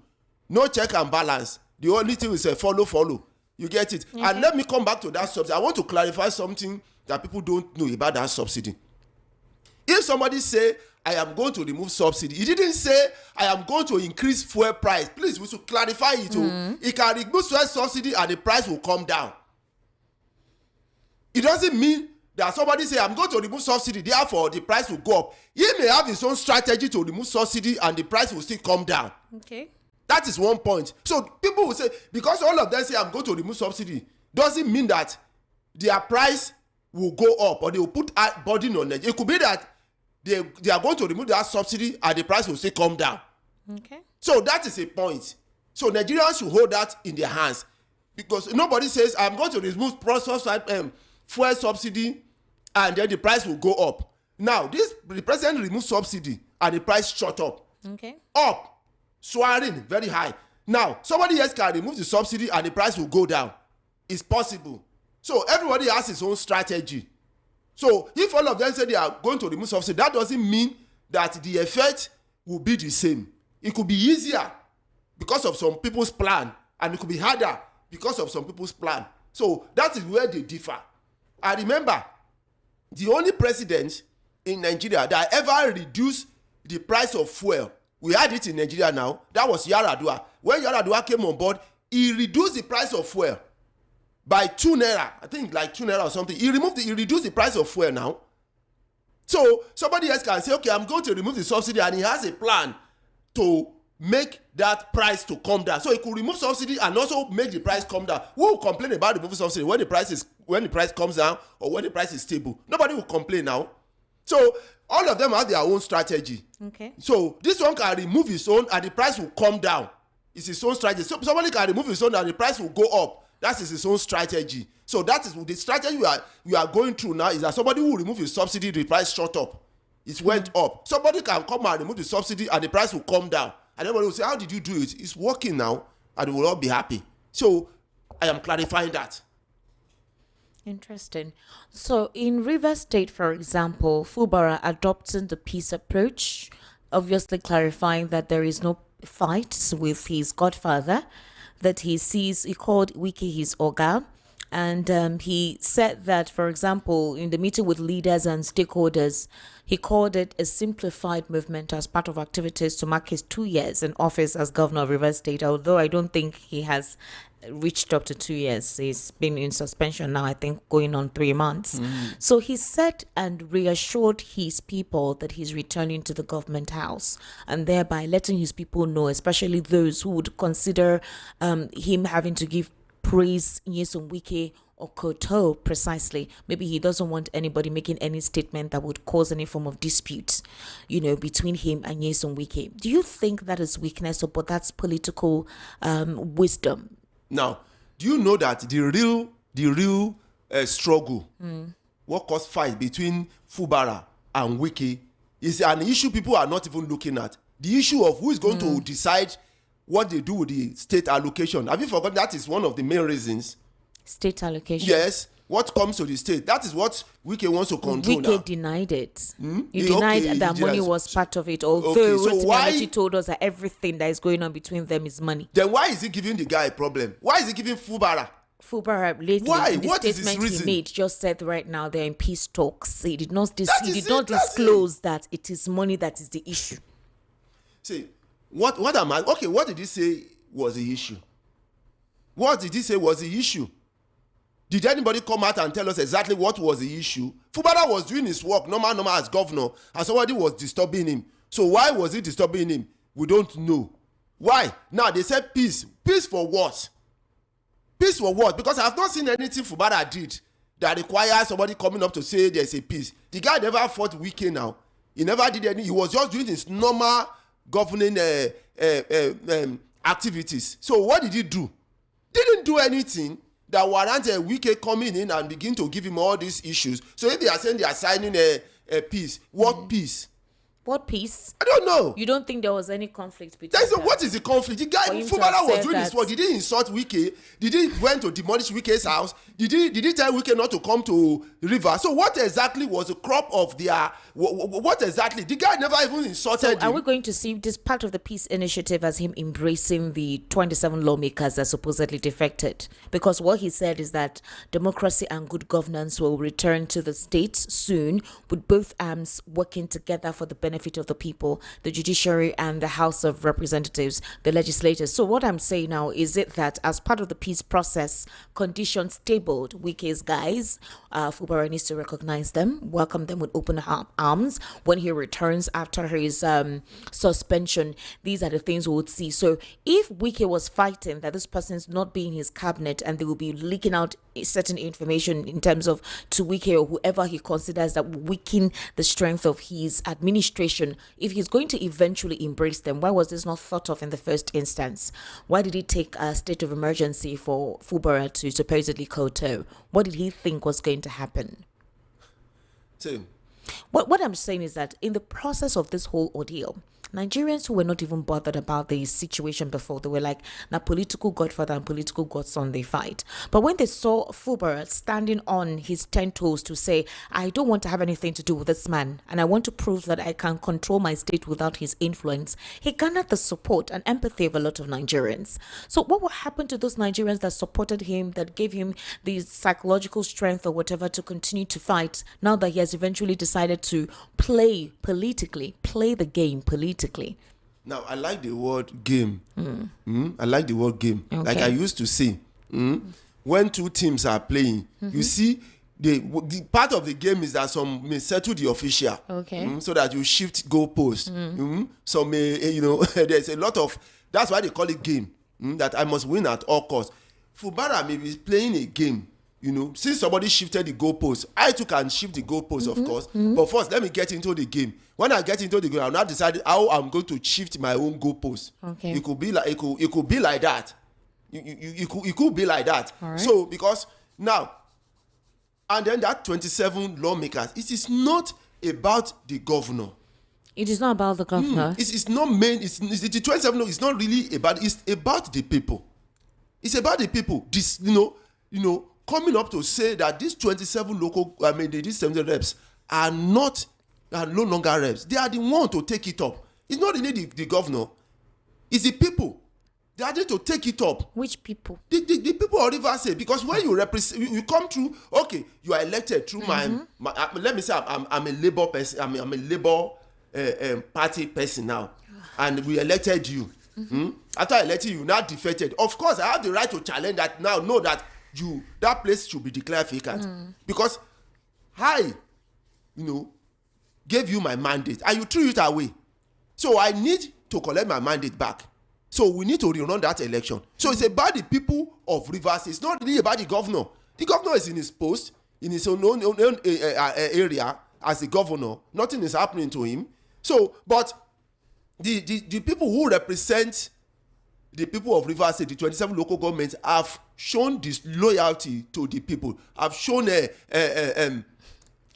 No check and balance. The only thing is a follow. You get it? And let me come back to that subsidy. I want to clarify something that people don't know about that subsidy. If somebody say, I am going to remove subsidy, he didn't say, I am going to increase fuel price. Please, we should clarify it. He can remove fuel subsidy and the price will come down. It doesn't mean that somebody say, I'm going to remove subsidy, therefore the price will go up. He may have his own strategy to remove subsidy and the price will still come down. Okay. That is one point. So people will say, because all of them say I'm going to remove subsidy, doesn't mean that their price will go up or they will put a burden on it. It could be that they are going to remove that subsidy and the price will still come down. Okay. So that is a point. So Nigerians should hold that in their hands, because nobody says I'm going to remove fuel subsidy and then the price will go up. Now the president removed subsidy and the price shot up. Okay. Up. Soaring very high. Now somebody else can remove the subsidy and the price will go down. It's possible. So everybody has his own strategy. So if all of them say they are going to remove subsidy, that doesn't mean that the effect will be the same. It could be easier because of some people's plan, and it could be harder because of some people's plan. So that is where they differ. I remember the only president in Nigeria that ever reduced the price of fuel, we had it in Nigeria now, that was Yaradua. When Yaradua came on board, he reduced the price of fuel by 2 naira, I think like 2 naira or something. He reduced the price of fuel now. So somebody else can say, okay, I'm going to remove the subsidy, and he has a plan to make that price to come down. So he could remove subsidy and also make the price come down. Who will complain about removing subsidy when the price comes down or when the price is stable? Nobody will complain now. So all of them have their own strategy. Okay. So this one can remove his own and the price will come down. It's his own strategy. So somebody can remove his own and the price will go up. That is his own strategy. So that is the strategy we are going through now, is that somebody who remove his subsidy, the price shot up. It went up. Somebody can come and remove the subsidy and the price will come down. And everybody will say, how did you do it? It's working now, and we will all be happy. So I am clarifying that. Interesting. So in Rivers State, for example, Fubara adopting the peace approach, obviously clarifying that there is no fight with his godfather, that he called Wiki his Oga. And he said that, for example, in the meeting with leaders and stakeholders, he called it a simplified movement as part of activities to mark his 2 years in office as governor of Rivers State, although I don't think he has reached up to 2 years. He's been in suspension now, I think going on 3 months. So he said and reassured his people that he's returning to the government house, and thereby letting his people know, especially those who would consider him having to give praise Nyesom Wike or Koto precisely. Maybe he doesn't want anybody making any statement that would cause any form of dispute, between him and Nyesom Wike. Do you think that is weakness, or but that's political wisdom? Now, do you know that the real struggle, what caused fight between Fubara and Wike, is an issue people are not even looking at. The issue of who is going to decide what they do with the state allocation. Have you forgotten that is one of the main reasons? State allocation. Yes. What comes to the state? That is what Wike wants to control now. Wike denied it. He denied that money was part of it. Although so why told us that everything that is going on between them is money. Then why is he giving the guy a problem? Why is he giving Fubara? Fubara lately, why? in the What is statement his reason? he made, just said right now they're in peace talks. He did not disclose that it is money that is the issue. See, what did he say was the issue? What did he say was the issue? Did anybody come out and tell us exactly what was the issue? Fubara was doing his work normal as governor, and somebody was disturbing him. So why was he disturbing him? We don't know. Why? Now they said peace. Peace for what? Peace for what? Because I have not seen anything Fubara did that requires somebody coming up to say there's a peace. The guy never fought Wike now. He never did any. He was just doing his normal governing activities. So what did he do? Didn't do anything that warrants a Wike coming in and begin to give him all these issues. So if they are saying they are signing a peace, what peace? What peace? I don't know. You don't think there was any conflict between them? What is the conflict? The guy Fubara was doing his work. Did he insult Wike? Did he went to demolish Wike's house? Did he tell Wike not to come to River? So what exactly was the crop of their? What exactly? The guy never even insulted him. Are we going to see this part of the peace initiative as him embracing the 27 lawmakers that supposedly defected? Because what he said is that democracy and good governance will return to the states soon, with both arms working together for the benefit of the people, the judiciary and the House of Representatives, the legislators. So what I'm saying now is it that as part of the peace process, conditions tabled, Wike's guys, Fubara needs to recognize them, welcome them with open arms when he returns after his suspension. These are the things we would see. So if Wike was fighting that this person's not being his cabinet and they will be leaking out certain information in terms of to Wike or whoever he considers that will weaken the strength of his administration, if he's going to eventually embrace them, why was this not thought of in the first instance? Why did he take a state of emergency for Fubara to supposedly koto? What did he think was going to happen? Same. What I'm saying is that in the process of this whole ordeal, Nigerians who were not even bothered about the situation before, they were like, now political godfather and political godson, they fight. But when they saw Fubara standing on his 10 toes to say, I don't want to have anything to do with this man, and I want to prove that I can control my state without his influence, he garnered the support and empathy of a lot of Nigerians. So what will happen to those Nigerians that supported him, that gave him the psychological strength or whatever to continue to fight, now that he has eventually decided to play the game politically? Now, I like the word game. I like the word game. Okay. Like I used to say, when two teams are playing, you see, the part of the game is that some may settle the official. Okay. So that you shift goalposts. So may, there's a lot of, that's why they call it game. That I must win at all costs. Fubara may be playing a game. Since somebody shifted the goalpost, I too can shift the goalpost, of course. But first, let me get into the game. When I get into the game, I'll now decide how I'm going to shift my own goalpost. Okay. It could be like it could be like that. It could be like that. All right. So because now, and then that 27 lawmakers, it is not about the governor. It is not about the governor. It's not main. It's the 27. It's not really about. It's about the people. It's about the people. This coming up to say that these 27 these 70 reps are no longer reps. They are the one to take it up. It's not really the governor. It's the people. They are there to take it up. Which people? The people of Rivers State, because when you represent, you come through. Okay, you are elected through my let me say I'm a Labour person. I'm a Labour party person now, and we elected you. After electing you, now defeated. Of course, I have the right to challenge that now. Know that that place should be declared vacant because I, gave you my mandate and you threw it away. So I need to collect my mandate back. So we need to rerun that election. So it's about the people of Rivers. It's not really about the governor. The governor is in his post, in his own area as the governor. Nothing is happening to him. So, but the people who represent the people of Rivers State, the 27 local governments, have shown this loyalty to the people. Have shown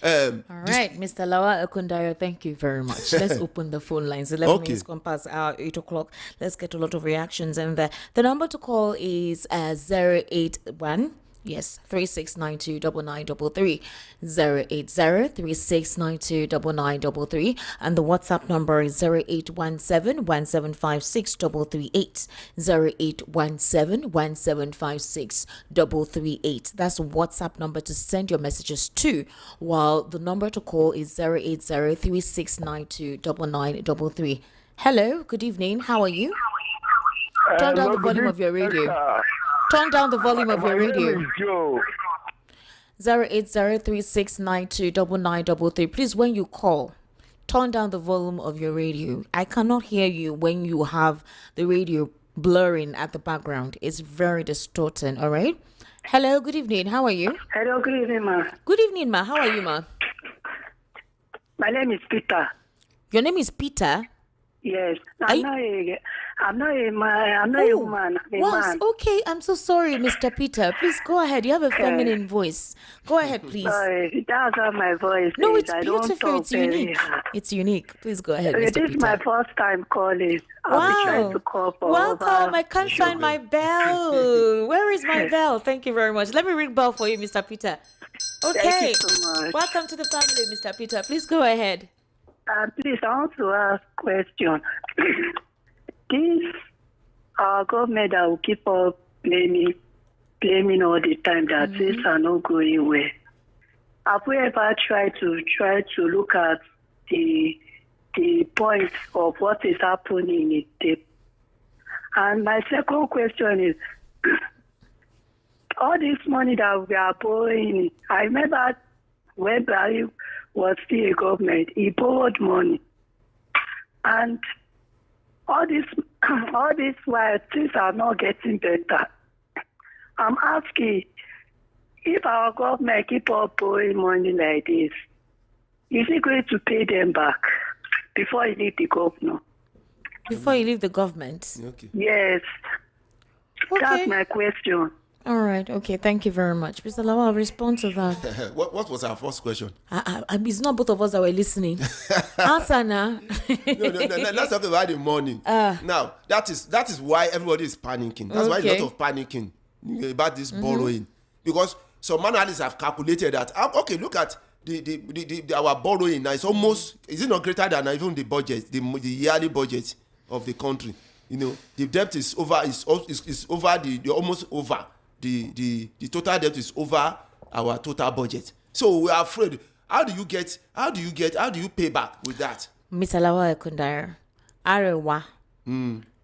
all right, Mr. Lawa Ekundaro, thank you very much. Let's open the phone lines. 11 minutes gone past 8 o'clock. Let's get a lot of reactions. And the number to call is 081. Yes, 36929933, 08036929933, and the WhatsApp number is 0817175638, 0817175638. That's WhatsApp number to send your messages to, while the number to call is 08036929933. Hello, good evening. How are you? Turn down the volume of your radio. Turn down the volume of your radio. 08036929933. Please, when you call, turn down the volume of your radio. I cannot hear you when you have the radio blurring at the background. It's very distorting, all right? Hello, good evening. How are you? Hello, good evening, ma. Good evening, ma. How are you, ma? My name is Peter. Your name is Peter? Yes. I'm not a woman. I'm a man. Okay, I'm so sorry, Mr. Peter. Please go ahead. You have a feminine voice. Go ahead, please. That's not my voice. No, it's I beautiful. Don't talk it's unique. It's unique. Please go ahead, Mr. This Peter. is my first time calling. I've been trying to call for welcome. I can't find my bell. Where is my bell? Thank you very much. Let me ring bell for you, Mr. Peter. Okay. Thank you so much. Welcome to the family, Mr. Peter. Please go ahead. Please, I want to ask a question. This government that will keep on blaming all the time that things are not going well. Have we ever tried to look at the points of what is happening in it? And my second question is, all this money that we are borrowing, I remember when Barry was still a government, he borrowed money. And all this while things are not getting better. I'm asking, if our government keep on borrowing money like this, is he going to pay them back before he leave the government? Before you leave the government? Okay. Yes. Okay. That's my question. All right. Okay. Thank you very much. Mr. Lawa, I'll respond to that. What was our first question? It's not both of us that were listening. Answer now. No, let's talk about the money. Now, that is why everybody is panicking. That's why a lot of panicking about this borrowing. Because some analysts have calculated that, okay, look at our borrowing now. It's almost, is it not greater than even the budget, the yearly budget of the country? The debt is over, is over almost over. The total debt is over our total budget. So we are afraid. How do you pay back with that? Mr. Lawa Ekundaro, Arewa,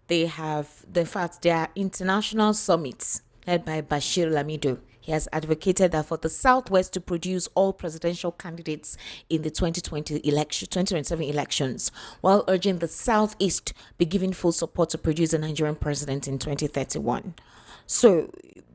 they have, in fact, there are international summits led by Bashir Lamido. He has advocated that for the Southwest to produce all presidential candidates in the 2027 elections, while urging the Southeast be given full support to produce a Nigerian president in 2031. So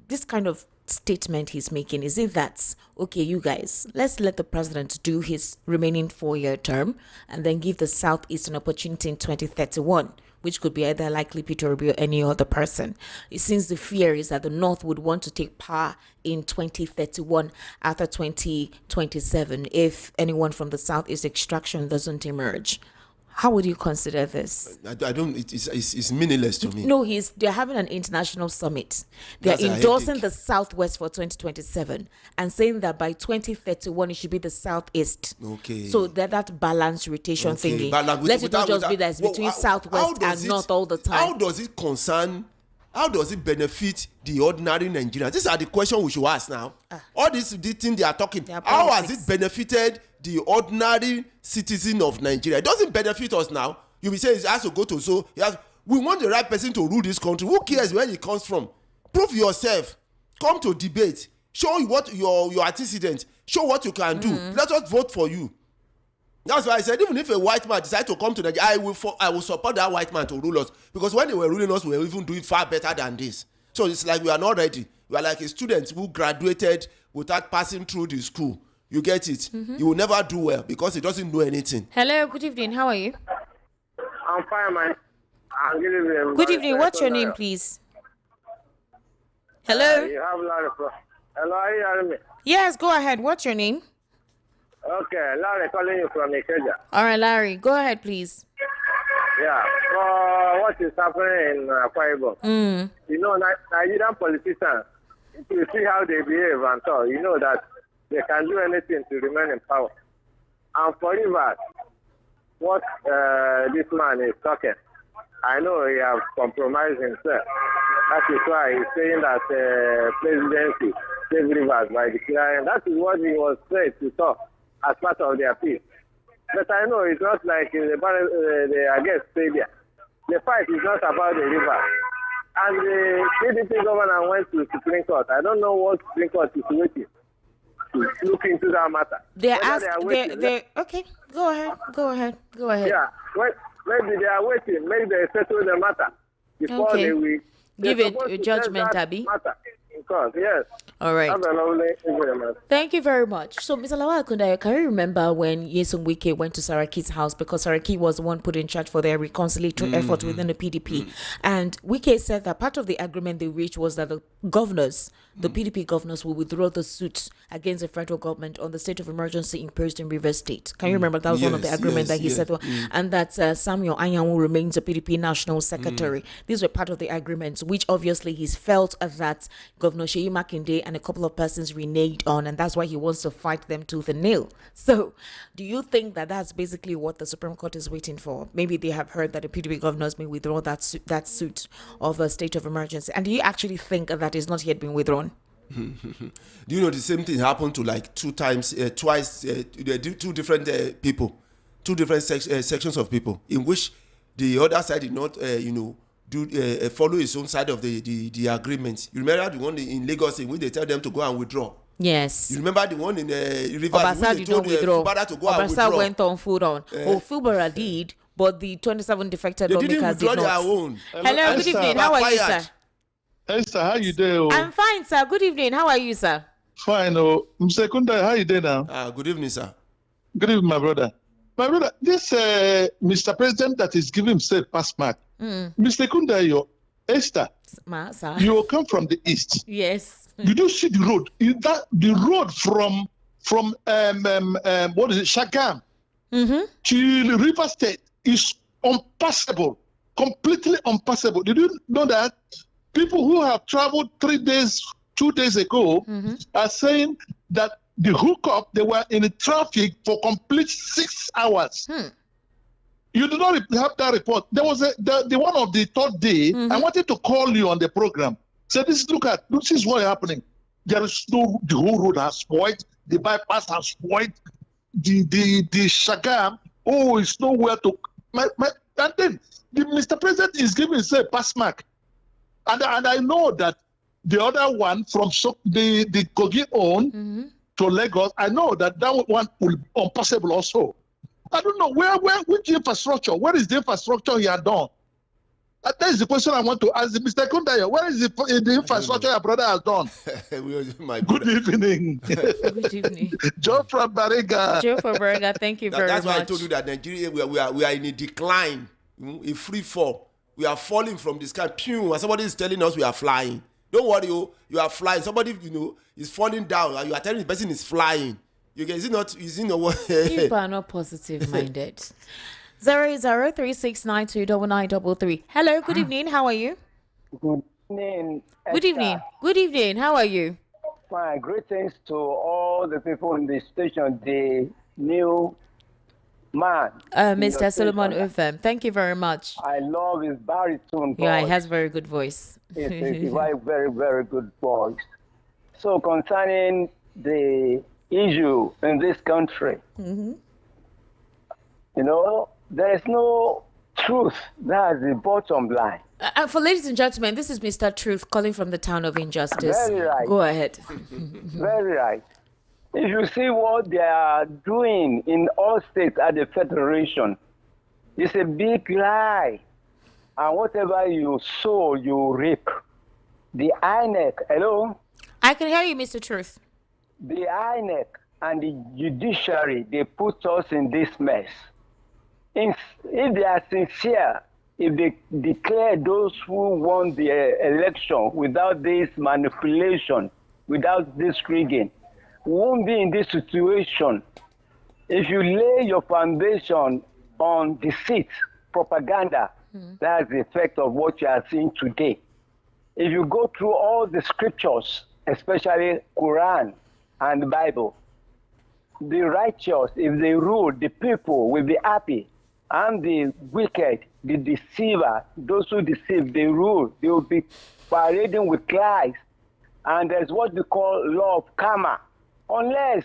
this kind of statement he's making, is it that, okay, you guys, let's let the president do his remaining 4-year term and then give the Southeast an opportunity in 2031, which could be either likely Peter Obi or any other person. Since the fear is that the North would want to take power in 2031 after 2027 if anyone from the Southeast extraction doesn't emerge. How would you consider this? I don't. It's meaningless to me. No, they're having an international summit. They're That's a endorsing headache. the Southwest for 2027 and saying that by 2031 it should be the Southeast. Okay. So that balanced rotation thingy. But like, Let it not just be that it's between how Southwest does and it- North all the time. How does it concern? How does it benefit the ordinary Nigerians? These are the questions we should ask now. All this thing they are talking. They are How has politics. it benefited the ordinary citizen of Nigeria? It doesn't benefit us now. You will say it has to go to so. We want the right person to rule this country. Who cares where he comes from? Prove yourself. Come to debate. Show what your antecedent. Show what you can do. Let us vote for you. That's why I said even if a white man decides to come to Nigeria, I will support that white man to rule us, because when they were ruling us, we were even doing far better than this. So it's like we are not ready. We are like a student who graduated without passing through the school. You get it? You will never do well because he doesn't know anything. Hello, good evening. How are you? I'm fine, man. I'm good evening. Good evening. What's your name, please? Hello? You have a lot of. Hello, are you hearing me? Yes, go ahead. What's your name? Okay, Larry calling you from Ikeja. All right, Larry. Go ahead, please. Yeah, for what is happening in Akwa Ibom. You know, Nigerian politicians, if you see how they behave and so, you know that they can do anything to remain in power. And for Rivers, what this man is talking, I know he has compromised himself. That is why he's saying that presidency save Rivers by declaring. That is what he was said to talk as part of the appeal. But I know it's not like the against failure. The fight is not about the river. And the PDP governor went to Supreme Court. I don't know what Supreme Court is waiting to look into that matter. Okay, go ahead. Yeah, maybe they are waiting. Maybe they settle the matter before Okay. they will Give it a judgment, Abby. matter in court. Yes. All right. Have a lovely evening. Thank you very much. So, Mr. Lawal Kundaya, can you remember when Nyesom Wike went to Saraki's house because Saraki was the one put in charge for their reconciliatory effort within the PDP? And Wike said that part of the agreement they reached was that the governors, the PDP governors, will withdraw the suits against the federal government on the state of emergency imposed in Rivers State. Can you remember that was one of the agreements that he said? And that Samuel Anyanwu remains the PDP national secretary. These were part of the agreements, which obviously he's felt that Governor Sheyi Makinde and a couple of persons reneged on, and that's why he wants to fight them tooth and nail. So, do you think that that's basically what the Supreme Court is waiting for? Maybe they have heard that the PDP governors may withdraw that suit of a state of emergency. And do you actually think that is not yet been withdrawn? Do you know the same thing happened to like two different people, two different sections of people, in which the other side did not, follow his own side of the agreement. You remember the one in Lagos in which they tell them to go and withdraw? Yes. You remember the one in Rivers Obasa which they told Fubara to go and withdraw? Obasa went on food on. Fubara did, but the 27 defected lawmakers did not. Their own. Hello, good evening. How are you, sir? Esther, how you doing? I'm fine, sir. Good evening. How are you, sir? Fine. Mr. Kunda, how you doing now? Good evening, sir. Good evening, my brother. My brother, this Mr. President that is giving himself pass mark. Mr. Kunda, Esther, sir. You come from the east. Yes. You do see the road. The road from what is it, Shagam to River State is unpassable, completely unpassable. Did you know that? People who have traveled 2 days ago, are saying that the hookup, they were in the traffic for complete 6 hours. You do not have that report. There was the one of the third day. I wanted to call you on the program. Say, this is what is happening. There is the whole road has spoiled. The bypass has spoiled. The Shagam, it's nowhere to. And then the Mr. President is giving himself a pass mark. And I know that the other one from the Kogi own to Lagos, I know that one will be impossible also. I don't know which infrastructure, where is the infrastructure he had done? That is the question I want to ask Mr. Kundaya. Where is the infrastructure your brother has done? Good evening. Good evening. Joe from Bariga. Joe from Bariga, thank you very much. That's why I told you that Nigeria, we are in a decline, a free fall. We are falling from the sky. Pew, and somebody is telling us we are flying. Don't worry, you are flying. Somebody, is falling down, and you are telling the person is flying. Is it not what? People are not positive minded. 08036929933. Hello, good evening. How are you? Good evening. Good evening. Good evening. How are you? Fine. Greetings to all the people in the station, the new man. Mr. Solomon Ufem. Thank you very much. I love his baritone voice. Yeah, he has very good voice. It's a very, very, very good voice. So concerning the issue in this country, you know, there is no truth. That's the bottom line. For ladies and gentlemen, this is Mr. Truth calling from the town of Injustice. Very right. Go ahead. Very right. If you see what they are doing in all states at the Federation, it's a big lie. And whatever you sow, you reap. The INEC, hello? I can hear you, Mr. Truth. The INEC and the judiciary, they put us in this mess. If they are sincere, if they declare those who won the election without this manipulation, without this rigging, we won't be in this situation. If you lay your foundation on deceit, propaganda, that's the effect of what you are seeing today. If you go through all the scriptures, especially Quran and the Bible, the righteous, if they rule, the people will be happy. And the wicked, the deceiver, those who deceive, they rule. They will be parading with lies. And there's what we call law of karma. Unless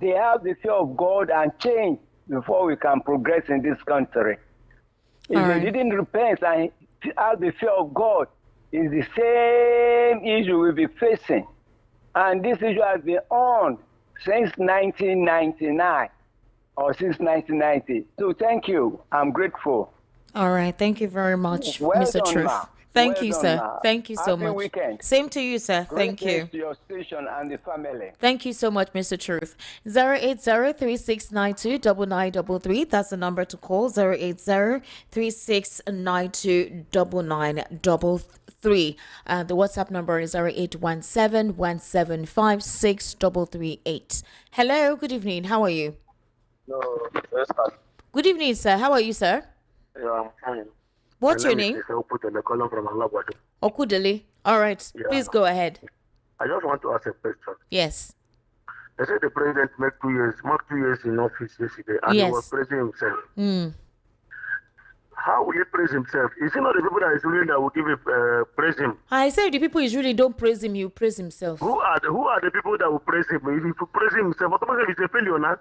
they have the fear of God and change before we can progress in this country. If they didn't repent and have the fear of God, it's the same issue we'll be facing. And this issue has been on since 1999 or since 1990. So thank you. I'm grateful. All right. Thank you very much, Well Mr. done, Truth. ma. Thank Well you, done, sir. ma. Thank you so Happy much. weekend. Same to you, sir. Thank you. Greetings to your station and the family. Thank you so much, Mr. Truth. 08036929933. That's the number to call. 08036929933. The WhatsApp number is 081717563338. Hello, good evening. How are you? No, yes, sir. Good evening, sir. How are you, sir? Yeah, I'm fine. What's your name? Okudele. All right. Yeah. Please go ahead. I just want to ask a question. Yes. They said the president marked 2 years in office yesterday, and he was praising himself. How will he praise himself? Is it not the people that is ruling that will give him, praise him? I said the people is really don't praise him, you praise himself. Who are the people that will praise him? If you praise himself, automatically he's a failure now.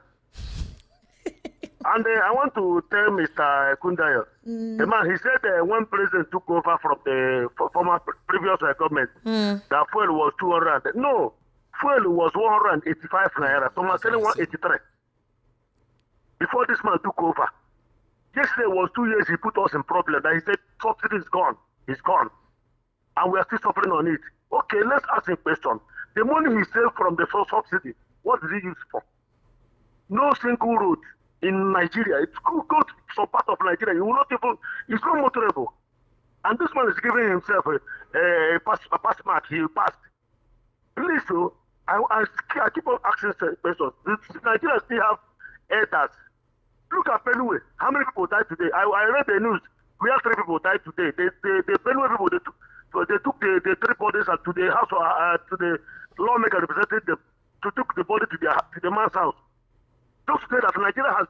And I want to tell Mr. Kundayo, the man, he said when president took over from the former previous government, that fuel was 200. No, fuel was 185 naira. Someone selling 183. Before this man took over. Yesterday was 2 years he put us in problem. That he said subsidy is gone. It's gone. And we are still suffering on it. Okay, let's ask him a question. The money he saved from the subsidy, what did he use for? No single road in Nigeria. It's go to some part of Nigeria. You will not even, it's not motorable. And this man is giving himself a pass mark. He passed. Please, so I keep on asking questions. Nigeria still have elders. Look at Benue. How many people died today? I read the news. We have 3 people died today. The Benue people, they took the 3 bodies to the house, to the lawmaker represented them, to took the body to the man's house. Just say that Nigeria has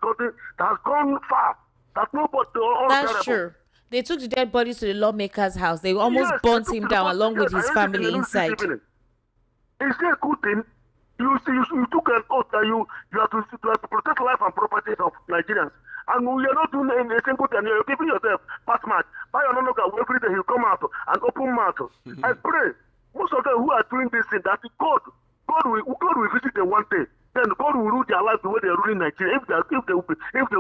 gone far. That nobody. That's true. They took the dead bodies to the lawmaker's house. They almost burnt him down along with his family inside. Is it a good thing? You took an oath that you have to protect life and property of Nigerians. And we are not doing a single thing. You're giving yourself pass match. By your number, every day you come out and open mouth. I pray most of them who are doing this thing that God will visit them one day. Then God will rule their life the way they are ruling Nigeria. If they will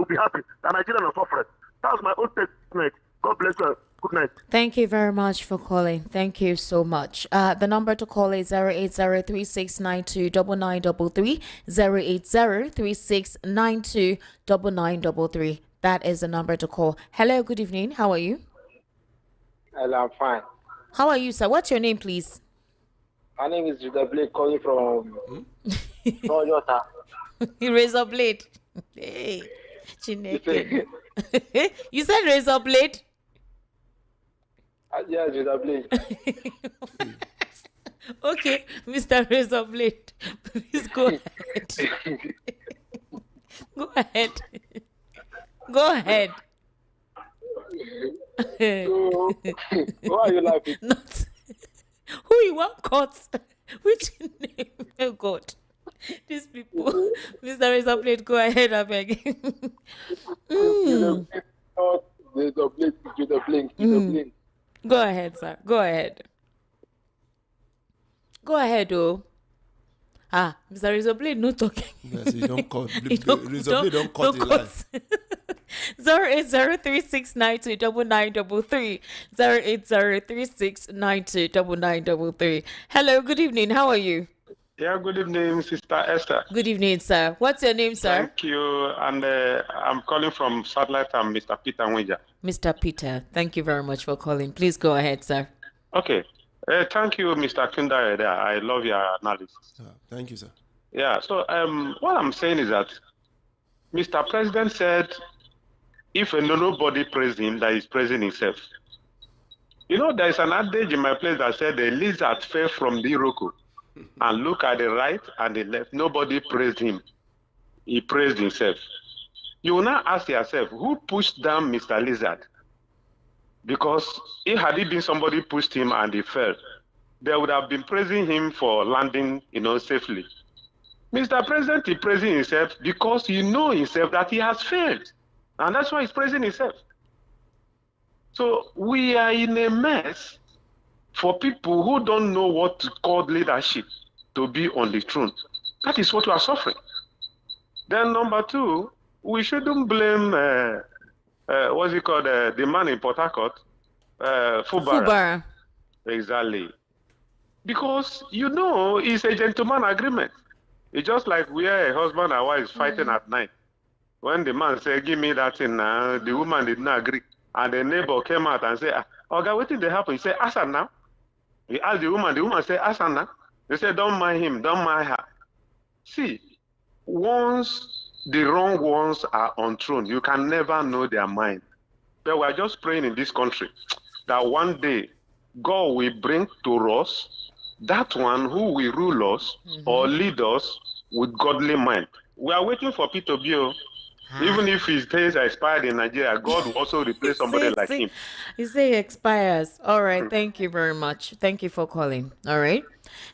be happy that Nigerians are suffering. That's my own take tonight. God bless you. Good night. Thank you very much for calling. Thank you so much. The number to call is 08036929933. 08036929933. That is the number to call. Hello, good evening. How are you? Hello, I'm fine. How are you, sir? What's your name, please? My name is Judah Blake, calling from Toyota. Razor blade. Hey, Chineke. You said razor blade? Yes, razor blade. Okay, Mr. Razor Blade, please go ahead. Go ahead. Go ahead. So, why are you laughing? Not who you want cut. Which name? Oh God. These people. Mr. Razor Blade, go ahead, I beg. Razor blade, razor blade, razor blade. Go ahead, sir. Go ahead. Go ahead, oh. Mr. Razor Blade, no talking. Yes, you don't cut. Razor blade don't cut the line. 08036929933. 08036929933. Hello, good evening. How are you? Yeah, good evening, Sister Esther. Good evening, sir. What's your name, sir? Thank you. And I'm calling from Satellite. I'm Mr. Peter Winja. Mr. Peter, thank you very much for calling. Please go ahead, sir. Okay. Thank you, Mr. Kunda. I love your analysis. Thank you, sir. Yeah, so what I'm saying is that Mr. President said if nobody praised him, that he's praising himself. You know, there's an adage in my place that said the lizard fell from the Iroko and look at the right and the left. Nobody praised him. He praised himself. You will now ask yourself, who pushed down Mr. Lizard? Because had it been somebody pushed him and he fell, they would have been praising him for landing, safely. Mr. President is praising himself because he knows himself that he has failed. And that's why he's praising himself. So we are in a mess for people who don't know what to call leadership to be on the throne. That is what we are suffering. Then number two, we shouldn't blame, what's it called, the man in Port Harcourt, Fubara. Exactly. Because, it's a gentleman agreement. It's just like where a husband and wife fighting at night. When the man said, give me that thing now, the woman did not agree. And the neighbor came out and said, okay, what did they happen? He said, ask her now. He asked the woman said, ask her now. They said, don't mind him, don't mind her. See, once the wrong ones are on throne, you can never know their mind. But we are just praying in this country that one day God will bring to us that one who will rule us or lead us with godly mind. We are waiting for Peter Bio. Even if his days are expired in Nigeria, God will also replace somebody like him. You say he expires. All right. Thank you very much. Thank you for calling. All right.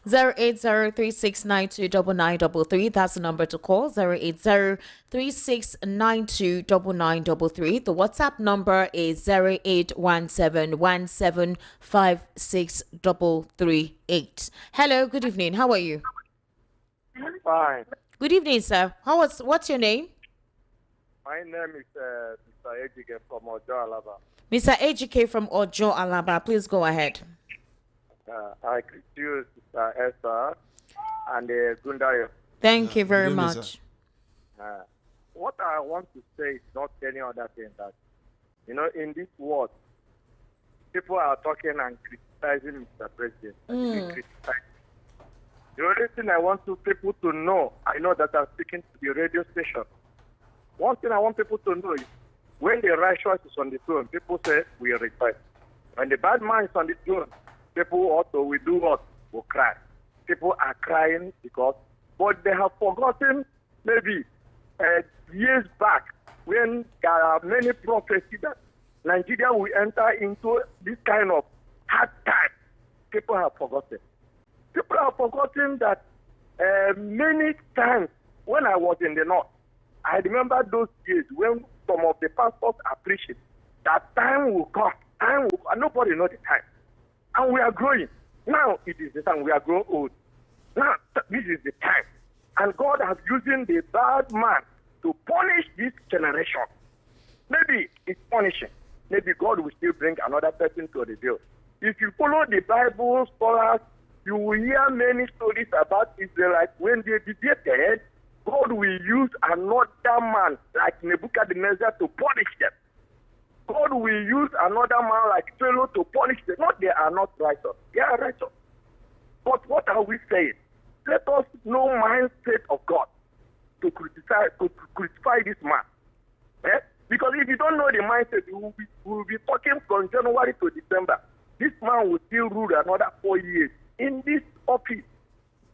08036929933. That's the number to call. 08036929933. The WhatsApp number is 0817175638. Hello. Good evening. How are you? Fine. Good evening, sir. What's your name? My name is Mr. Ejike from Ojo, Alaba. Mr. Ejike from Ojo, Alaba. Please go ahead. I greet you, Sister Esther and Gundayo. Thank you very much. What I want to say is not any other thing that, in this world, people are talking and criticizing Mr. President. The only thing I want people to know, I know that I'm speaking to the radio station. One thing I want people to know is when the righteous is on the throne, people say we request. When the bad man is on the throne, people also will do what? Will cry. People are crying but they have forgotten maybe years back when there are many prophecies that Nigeria will enter into this kind of hard time. People have forgotten. People have forgotten that many times when I was in the north, I remember those days when some of the pastors are preaching that time will come, nobody knows the time. And we are growing. Now it is the time we are growing old. Now this is the time. And God has using the bad man to punish this generation. Maybe it's punishing. Maybe God will still bring another person to the bill. If you follow the Bible scholars, you will hear many stories about Israelites when they debated. God will use another man like Nebuchadnezzar to punish them. God will use another man like Pharaoh to punish them. Not they are not righteous. They are righteous. But what are we saying? Let us know mindset of God to crucify this man. Because if you don't know the mindset, we will be talking from January to December. This man will still rule another 4 years in this office.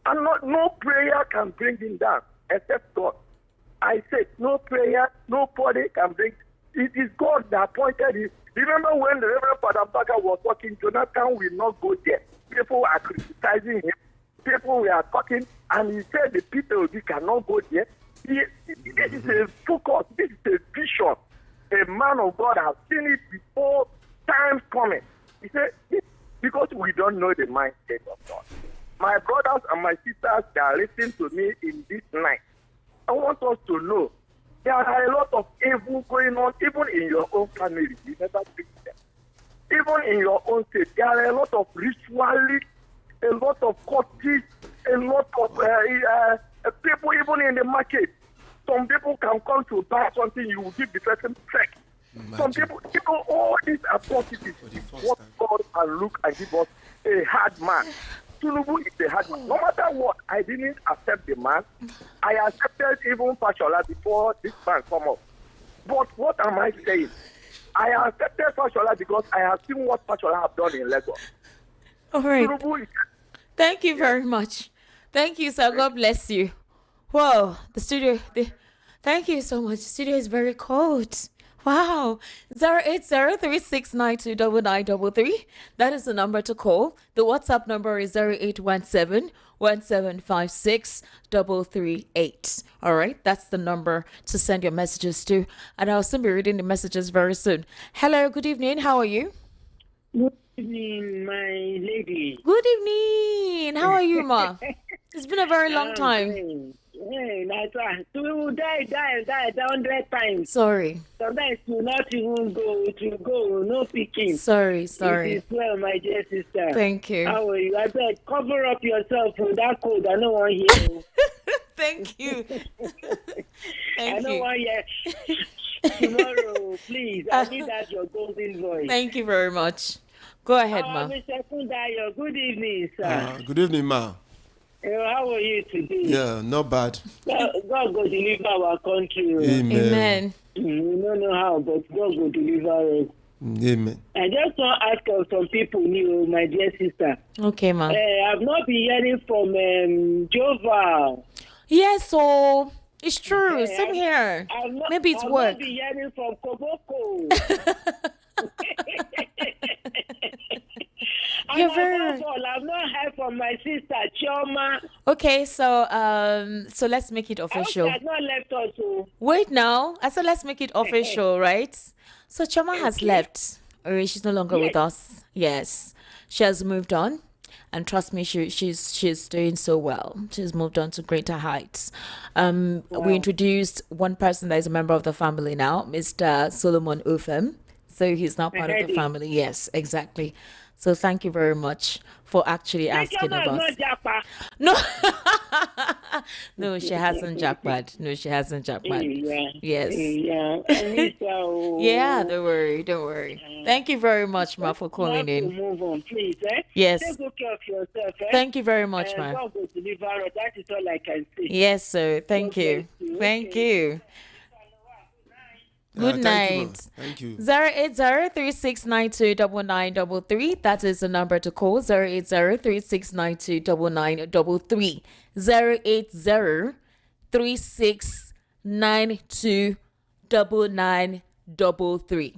And no prayer can bring him down except God. I said, no prayer, nobody can bring. It is God that appointed him. Remember when the Reverend Father Mbaka was talking, Jonathan will not go there. People are criticizing him. People were talking, and he said the people cannot go there. This is a focus. This is a vision. A man of God has seen it before times coming. He said, because we don't know the mindset of God. My brothers and my sisters that are listening to me in this night, I want us to know there are a lot of evil going on, even in your own family. You never think that. Even in your own state, there are a lot of ritualists, a lot of cultists, a lot of people, even in the market. Some people can come to buy something, you will give the person check. Some people, all these atrocities, what God can look and give us a hard man. Tinubu is a hard man. No matter what, I didn't accept the man. I accepted even Fashola before this man come up. But what am I saying? I accepted Fashola because I have seen what Fashola have done in Lagos. All right. Thank you very much. Thank you, sir. God bless you. Whoa, the studio. Thank you so much. The studio is very cold. Wow. 08036929933. That is the number to call. The WhatsApp number is 0817-1756-338. All right. That's the number to send your messages to. And I'll soon be reading the messages very soon. Hello. Good evening. How are you? Good evening, my lady. Good evening. How are you, ma? It's been a very long time. Hey, nice one. We will die 100 times. Sorry. Sometimes we will not even go. To go, no picking. Sorry. It is well, my dear sister. Thank you. How are you? I said, cover up yourself with that cold. I don't want to hear you. Thank you. I don't want to hear tomorrow, please. I need that your golden voice. Thank you very much. Go ahead, ma. Mr. Kundayo, good evening, sir. Good evening, ma. How are you today? Yeah, not bad. God will deliver our country. Amen. We don't know how, but God will deliver us. Amen. I just want to ask some people, my dear sister. Okay, ma. I've not been hearing from Jova. Yes, so it's true. Same here. Maybe it's work. I've not been hearing from Koboko. You're very... I've not heard from my sister Chioma. Okay, so let's make it official. I have not left us. Wait now. I said let's make it official, right? So Chioma has left. She's no longer with us. Yes, she has moved on, and trust me, she's doing so well. She's moved on to greater heights. We introduced one person that is a member of the family now, Mr. Solomon Ufem. So he's now part of the family. Yes, exactly. So thank you very much for actually asking of us. No, no, she hasn't jackpot. No, she hasn't jackpot. Yes. Yeah, don't worry. Thank you very much, ma, for calling in. Move on, please. Yes. Take good care of yourself. Thank you very much, ma. God will deliver us. That is all I can say. Yes, sir. Thank you. Thank you. Good night. Thank you. 08036929933. That is the number to call. 08036929933. 08036929933.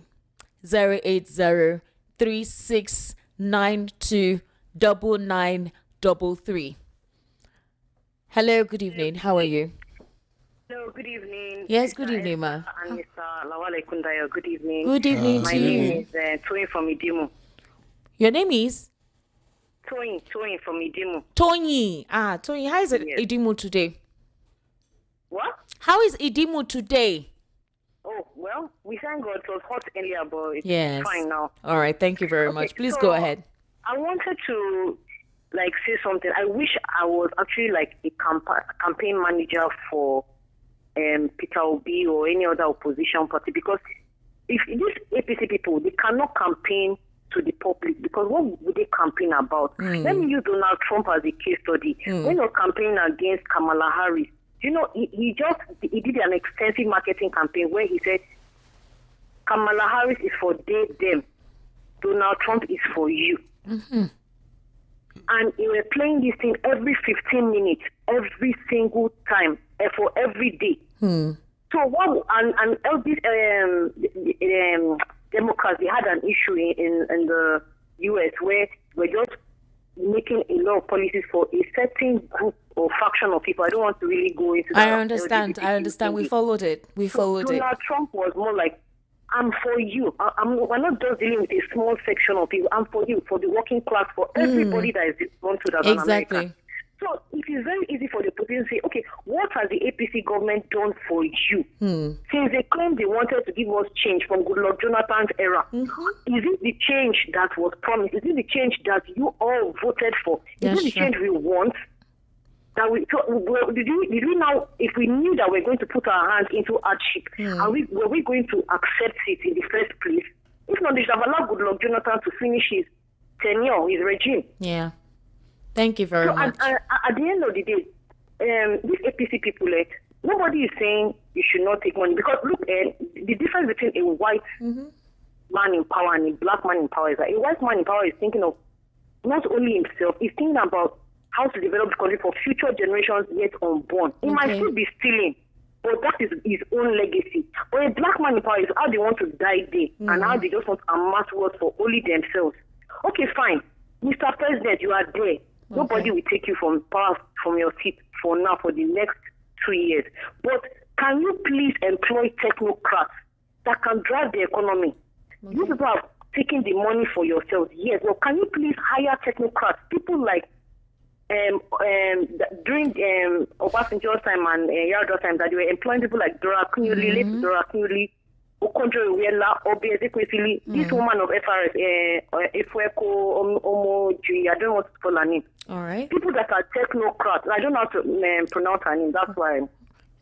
08036929933. Hello. Good evening. How are you? Hello, good evening. Yes, good evening, ma. And Mr. Lawale Kundayo, good evening. Good evening to you. My name is Toyin from Idimu. Your name is? Toyin from Idimu. Toyin. Toyin, how is it Idimu today? What? How is Idimu today? Oh, well, we thank God. It was hot earlier, but it's fine now. All right, thank you very much. Please go ahead. I wanted to, say something. I wish I was actually, a campaign manager for Peter Obi or any other opposition party, because if these APC people, they cannot campaign to the public, because what would they campaign about? Let me use Donald Trump as a case study. When you're campaigning against Kamala Harris, he did an extensive marketing campaign where he said Kamala Harris is for they, them. Donald Trump is for you. Mm-hmm. And you were playing this thing every 15 minutes, every single time, for every day. So what? And all these Democrats, they had an issue in the U.S. where we're just making a lot of policies for a certain group or faction of people. I don't want to really go into that. I understand. We followed it. Donald Trump was more like, I'm for you. We're not just dealing with a small section of people. I'm for you, for the working class, for everybody that is born to that America. So it is very easy for the politicians to say, okay, what has the APC government done for you? Since they claimed they wanted to give us change from Goodluck Jonathan's era, is it the change that was promised? Is it the change that you all voted for? Is it the change we want? That did we now, if we knew that we're going to put our hands into hardship, were we going to accept it in the first place? If not, they should have allowed Goodluck Jonathan to finish his tenure, his regime. Yeah. Thank you very much. At the end of the day, these APC people, nobody is saying you should not take money. Because look, the difference between a white man in power and a black man in power is that a white man in power is thinking of not only himself, he's thinking about how to develop the country for future generations yet unborn. He might still be stealing, but that is his own legacy. But a black man in power is how they want to die there and how they just want to amass wealth for only themselves. Okay, fine. Mr. President, you are there. Nobody will take you from power, from your seat for now, for the next 2 years. But can you please employ technocrats that can drive the economy? You people are taking the money for yourselves. Yes. Well, can you please hire technocrats? People like during Obasanjo's time and Yar'Adua's time, that they were employing people like Dora Akunyili, Dora Akunyili, Okonjo Iweala, Obieze Kwesili, this woman of FRS, Efweko Omoji, I don't know what to call her name. All right. People that are technocrats. I don't know how to pronounce her name. That's why.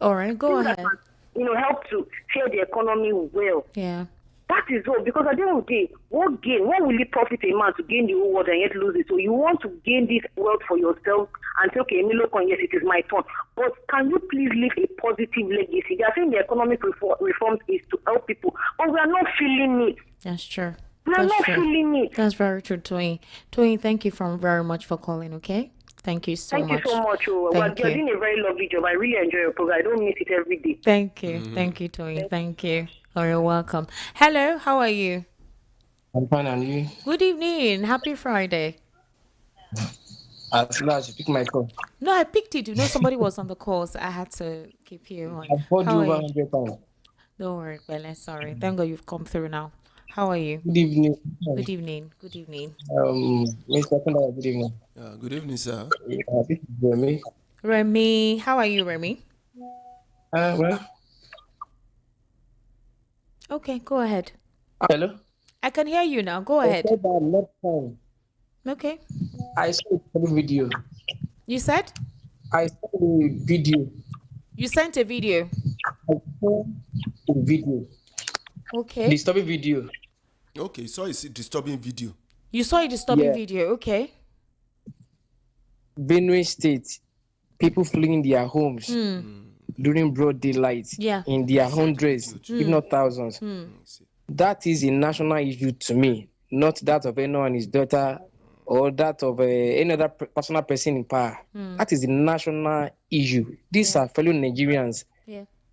All right, go ahead. Can, help to steer the economy well. Yeah. That is all. Because at the end of the day, what will it profit a man to gain the whole world and yet lose it? So you want to gain this wealth for yourself and say, okay, yes, it is my turn. But can you please leave a positive legacy? They are saying the economic reforms is to help people, but we are not feeling it. That's true. We are not feeling it. That's very true, Toyin. Toyin, thank you very much for calling, okay? Thank you so much. Thank you so much. You're doing a very lovely job. I really enjoy your program. I don't miss it every day. Thank you. Thank you, Toyin. Thank you. Oh, you're welcome. Hello, how are you? I'm fine, and you? Good evening. Happy Friday. As long as you pick my call. No, I picked it. Somebody was on the call, so I had to keep you on. I've called you over 100 times. Don't worry, Bella. Sorry. Thank God you've come through now. How are you? Good evening. Good evening. Good evening. Mr. Kunda, good evening. Good evening, sir. This is Remy. Remy, how are you, Remy? Well. Okay, go ahead. Hello? I can hear you now. Go ahead. Okay. I saw a video. You said? I saw a video. You sent a video? I saw a video. Okay. Disturbing video. Okay, so it's a disturbing video. You saw a disturbing video, okay. Benue State, people fleeing their homes during broad daylight in their hundreds, if not thousands. That is a national issue to me, not that of anyone, his daughter, or that of any other personal person in power. That is a national issue. These are fellow Nigerians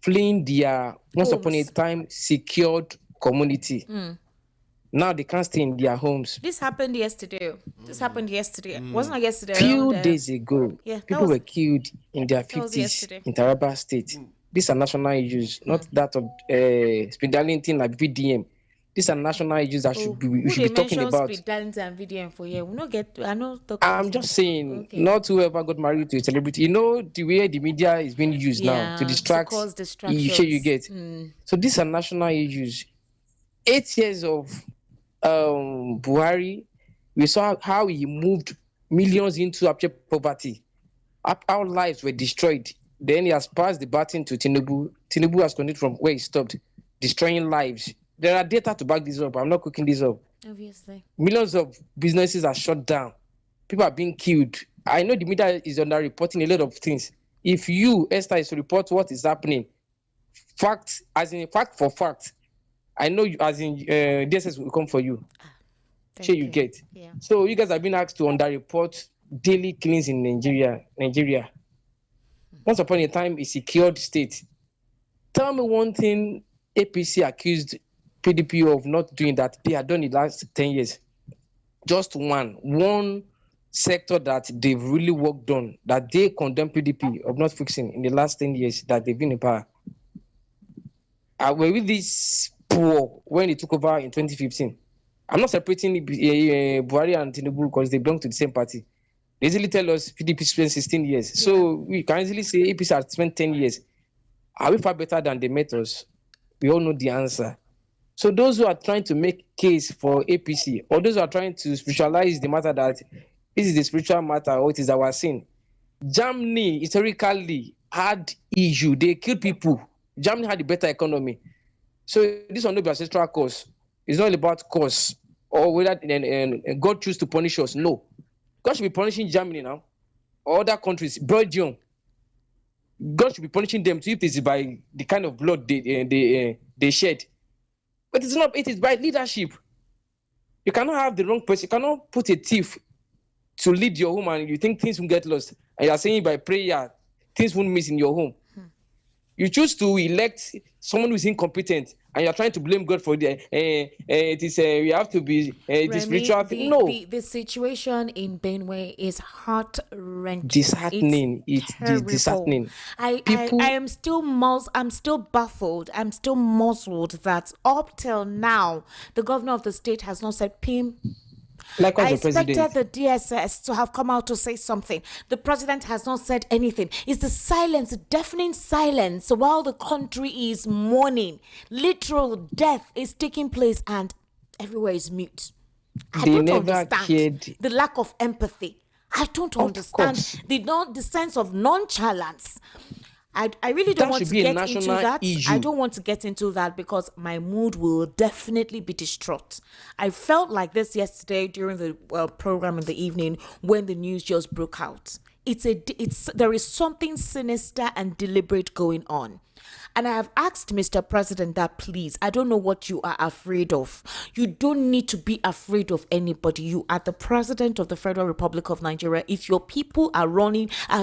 fleeing their, once upon a time, secured community. Now they can't stay in their homes. This happened yesterday. Wasn't it yesterday? Few days ago, people were killed in their 50s in Taraba State. These are national issues, not that of speedality like VDM. These are national issues that we should be talking about. And VDM for we not get. I'm just saying, not whoever got married to a celebrity. You know the way the media is being used now to distract. You get. So these are national issues. 8 years of Buhari, we saw how he moved millions into abject poverty. Our lives were destroyed. Then he has passed the baton to Tinubu. Tinubu has continued from where he stopped, destroying lives. There are data to back this up. I'm not cooking this up. Obviously. Millions of businesses are shut down. People are being killed. I know the media is under-reporting a lot of things. If you, Esther, is to report what is happening, fact for fact, I know you, as in DSS will come for you. Sure, you get. Yeah. So you guys have been asked to underreport daily killings in Nigeria. Once upon a time, a secured state. Tell me one thing APC accused PDP of not doing that they had done in the last 10 years. Just one sector that they've really worked on, that they condemn PDP of not fixing in the last 10 years that they've been in power. Were we this poor when they took over in 2015? I'm not separating Buhari and Tinubu because they belong to the same party. They easily tell us PDP spent 16 years. Yeah. So we can easily say APC has spent 10 years. Are we far better than they met us? We all know the answer. So those who are trying to make case for APC, or those who are trying to spiritualize the matter that this is the spiritual matter or it is our sin. Germany historically had issue. They killed people. Germany had a better economy. So this one will be ancestral cause. It's not about cause or whether God choose to punish us. No. God should be punishing Germany now or other countries. Belgium. God should be punishing them too if this is by the kind of blood they shed. But it's not. It is by leadership. You cannot have the wrong person. You cannot put a thief to lead your home and you think things will get lost. And you are saying by prayer, things won't miss in your home. You choose to elect someone who is incompetent and you're trying to blame God for it is we have to be the spiritual thing. No. The situation in Benue is heart-wrenching. Disheartening. It's disheartening. I am still I'm still baffled. I'm still muzzled that up till now the governor of the state has not said PIM. Likewise, I expected the DSS to have come out to say something. The president has not said anything. It's the silence, the deafening silence while the country is mourning. Literal death is taking place and everywhere is mute. I don't understand the lack of empathy. I don't understand the sense of nonchalance. I really don't want to get into that. I don't want to get into that because my mood will definitely be distraught. I felt like this yesterday during the program in the evening when the news just broke out. There is something sinister and deliberate going on. And I have asked Mr. President that please, I don't know what you are afraid of. You don't need to be afraid of anybody. You are the president of the Federal Republic of Nigeria. If your people are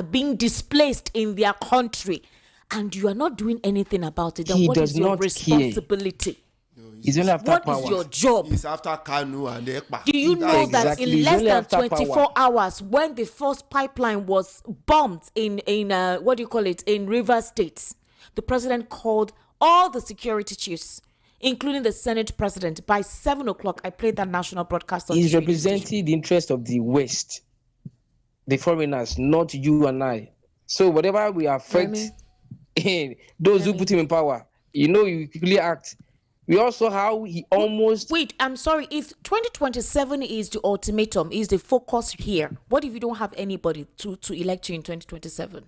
being displaced in their country and you are not doing anything about it, then what is your responsibility? He's only after what power. Is your job? He's after Kanu and Ekpa. Do you know that in less than 24 hours, when the first pipeline was bombed in River State, the president called all the security chiefs, including the Senate president, by 7 o'clock. I played that national broadcast. He's representing the interest of the West, the foreigners, not you and I. So whatever we affect, those who put him in power, you quickly act. We also how he almost... Wait, I'm sorry. If 2027 is the ultimatum, is the focus here, what if you don't have anybody to elect you in 2027?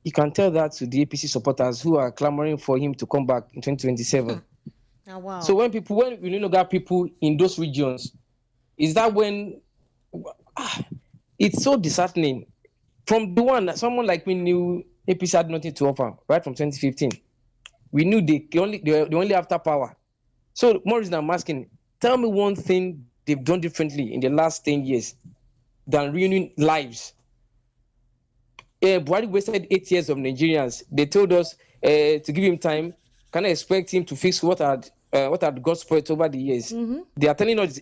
You can tell that to the APC supporters who are clamoring for him to come back in 2027. Oh, wow. So when you got people in those regions, is that when it's so disheartening? From the one, someone like me knew APC had nothing to offer right from 2015. We knew they only after power. So more reason I'm asking, tell me one thing they've done differently in the last 10 years than ruining lives. Buhari wasted 8 years of Nigerians. They told us to give him time. Can I expect him to fix what had got spoiled over the years? Mm-hmm. They are telling us.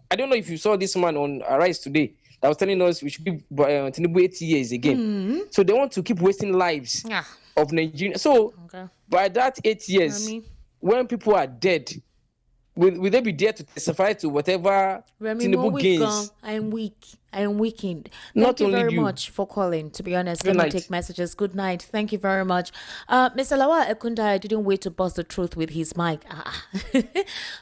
I don't know if you saw this man on Arise today that was telling us we should give Tinubu 8 years again. Mm-hmm. So they want to keep wasting lives of Nigerians. So by that 8 years, when people are dead, will they be there to testify to whatever Tinubu gains? I am weakened. Thank you very much for calling. To be honest, let me take messages. Good night. Thank you very much. Mr. Lawa Ekunda didn't wait to bust the truth with his mic.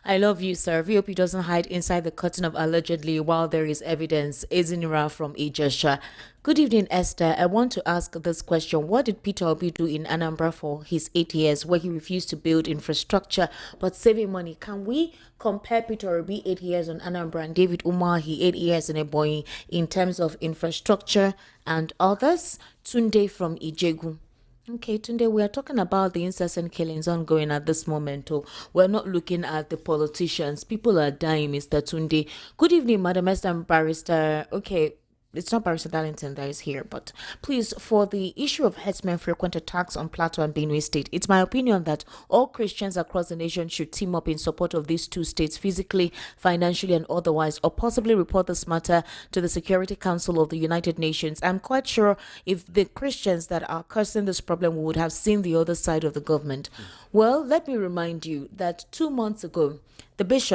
I love you, sir. VOP doesn't hide inside the curtain of allegedly while there is evidence. Ezinira from Ijesha. Good evening, Esther. I want to ask this question. What did Peter Obi do in Anambra for his 8 years where he refused to build infrastructure but saving money? Can we compare Peter Obi 8 years on Anambra and David Umahi 8 years in Ebonyi in terms of infrastructure and others? Tunde from Ijegu. Okay, Tunde, we are talking about the incessant killings ongoing at this moment. Oh, we're not looking at the politicians. People are dying, Mr. Tunde. Good evening, Madam Esther and Barrister. Okay, it's not Barrister Darlington that is here, but please, for the issue of herdsmen frequent attacks on Plateau and Benue State, it's my opinion that all Christians across the nation should team up in support of these two states physically, financially, and otherwise, or possibly report this matter to the Security Council of the United Nations. I'm quite sure if the Christians that are causing this problem would have seen the other side of the government. Well, let me remind you that 2 months ago,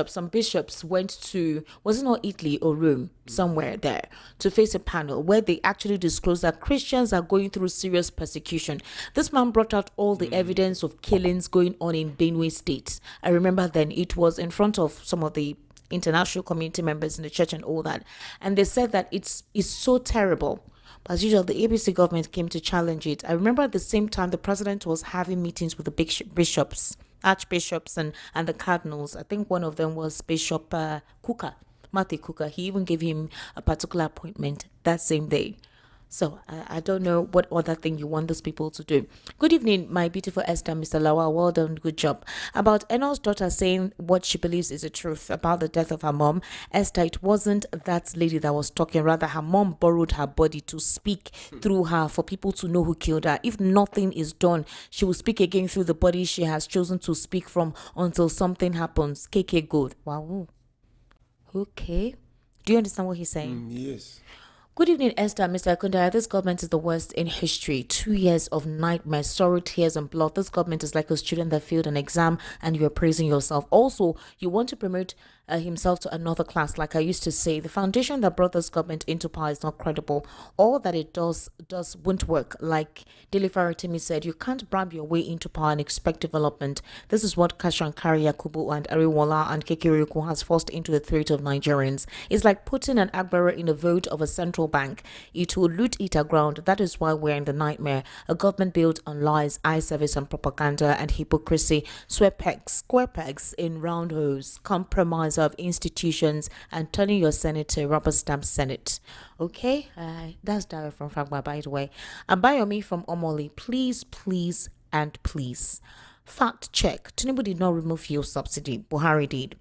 some bishops went to, was it not Italy or Rome, somewhere there, to face a panel where they actually disclosed that Christians are going through serious persecution. This man brought out all the evidence of killings going on in Benue State. I remember then it was in front of some of the international community members in the church and all that. And they said that it's so terrible. But as usual, the ABC government came to challenge it. I remember at the same time, the president was having meetings with the big bishops, archbishops and the cardinals. I think one of them was Bishop Kuka, Matthew Kuka. He even gave him a particular appointment that same day. So I don't know what other thing you want those people to do. Good evening, my beautiful Esther, Mr. Lawa. Well done, good job. About Eno's daughter saying what she believes is the truth about the death of her mom, Esther, it wasn't that lady that was talking. Rather, her mom borrowed her body to speak through her for people to know who killed her. If nothing is done, she will speak again through the body she has chosen to speak from until something happens. KK good. Wow. Okay. Do you understand what he's saying? Yes. Good evening, Esther. Mr. Akundaya, this government is the worst in history. 2 years of nightmares, sorrow, tears, and blood. This government is like a student that failed an exam and you're praising yourself. Also, you want to promote himself to another class. Like I used to say, the foundation that brought this government into power is not credible. All that it does won't work. Like Dele Faratimi said, you can't bribe your way into power and expect development. This is what Kashankari Yakubu and Ariwala and Kekiriko has forced into the throat of Nigerians. It's like putting an Agbara in a vote of a central bank. It will loot it aground. That is why we're in the nightmare. A government built on lies, eye service and propaganda and hypocrisy, square pegs in round holes, compromise of institutions, and turning your Senate to a rubber stamp Senate. Okay, that's Dara from Fagba, by the way. Abayomi from Omoli, please, and please. Fact check. Tinubu did not remove fuel subsidy. Buhari did.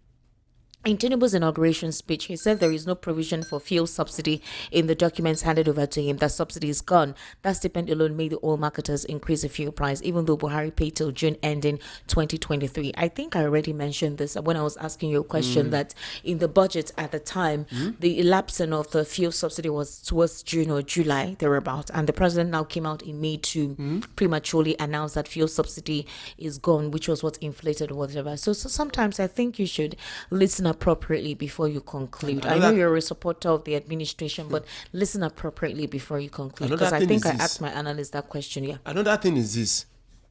In Tinubu's inauguration speech, he said there is no provision for fuel subsidy in the documents handed over to him. That subsidy is gone. That statement alone made the oil marketers increase the fuel price, even though Buhari paid till June ending 2023. I think I already mentioned this when I was asking you a question that in the budget at the time, the elapsing of the fuel subsidy was towards June or July, thereabout. And the president now came out in May to prematurely announce that fuel subsidy is gone, which was what inflated or whatever. So sometimes I think you should listen appropriately before you conclude. I know you're a supporter of the administration, but listen appropriately before you conclude. Because I think I asked my analyst that question. Yeah. Another thing is this: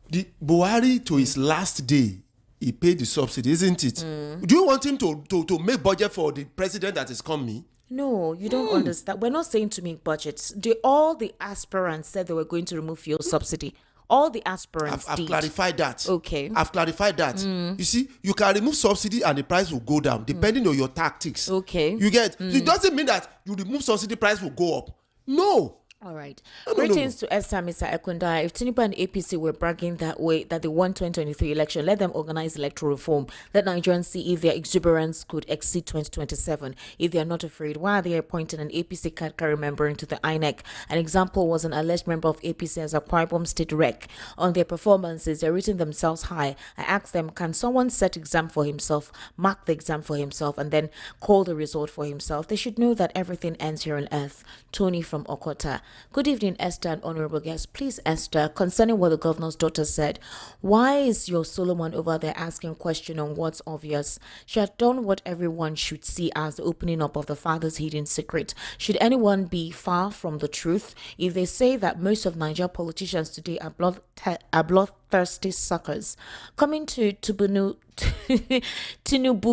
the Buhari to his last day, he paid the subsidy, isn't it? Do you want him to make budget for the president that is coming? No, you don't understand. We're not saying to make budgets. All the aspirants said they were going to remove fuel subsidy. All the aspirants I've clarified that. Okay. I've clarified that. You see, you can remove subsidy and the price will go down depending on your tactics. Okay. You get? It doesn't mean that you remove subsidy, price will go up. No. All right. Greetings to Esther, Mr. Ekunda. If Tinubu and APC were bragging that way that they won 2023 election, let them organize electoral reform. Let Nigerians see if their exuberance could exceed 2027. If they are not afraid, why are they appointing an APC card carry member into the INEC? An example was an alleged member of APC as Akwa Ibom State REC. On their performances, they're rating themselves high. I asked them, can someone set exam for himself, mark the exam for himself, and then call the result for himself? They should know that everything ends here on earth. Tony from Okota. Good evening, Esther and honorable guests. Please, Esther, concerning what the governor's daughter said, why is your Solomon over there asking question on what's obvious? She had done what everyone should see as the opening up of the father's hidden secret. Should anyone be far from the truth? If they say that most of Nigeria politicians today are bloodthirsty suckers, coming to Tinubu,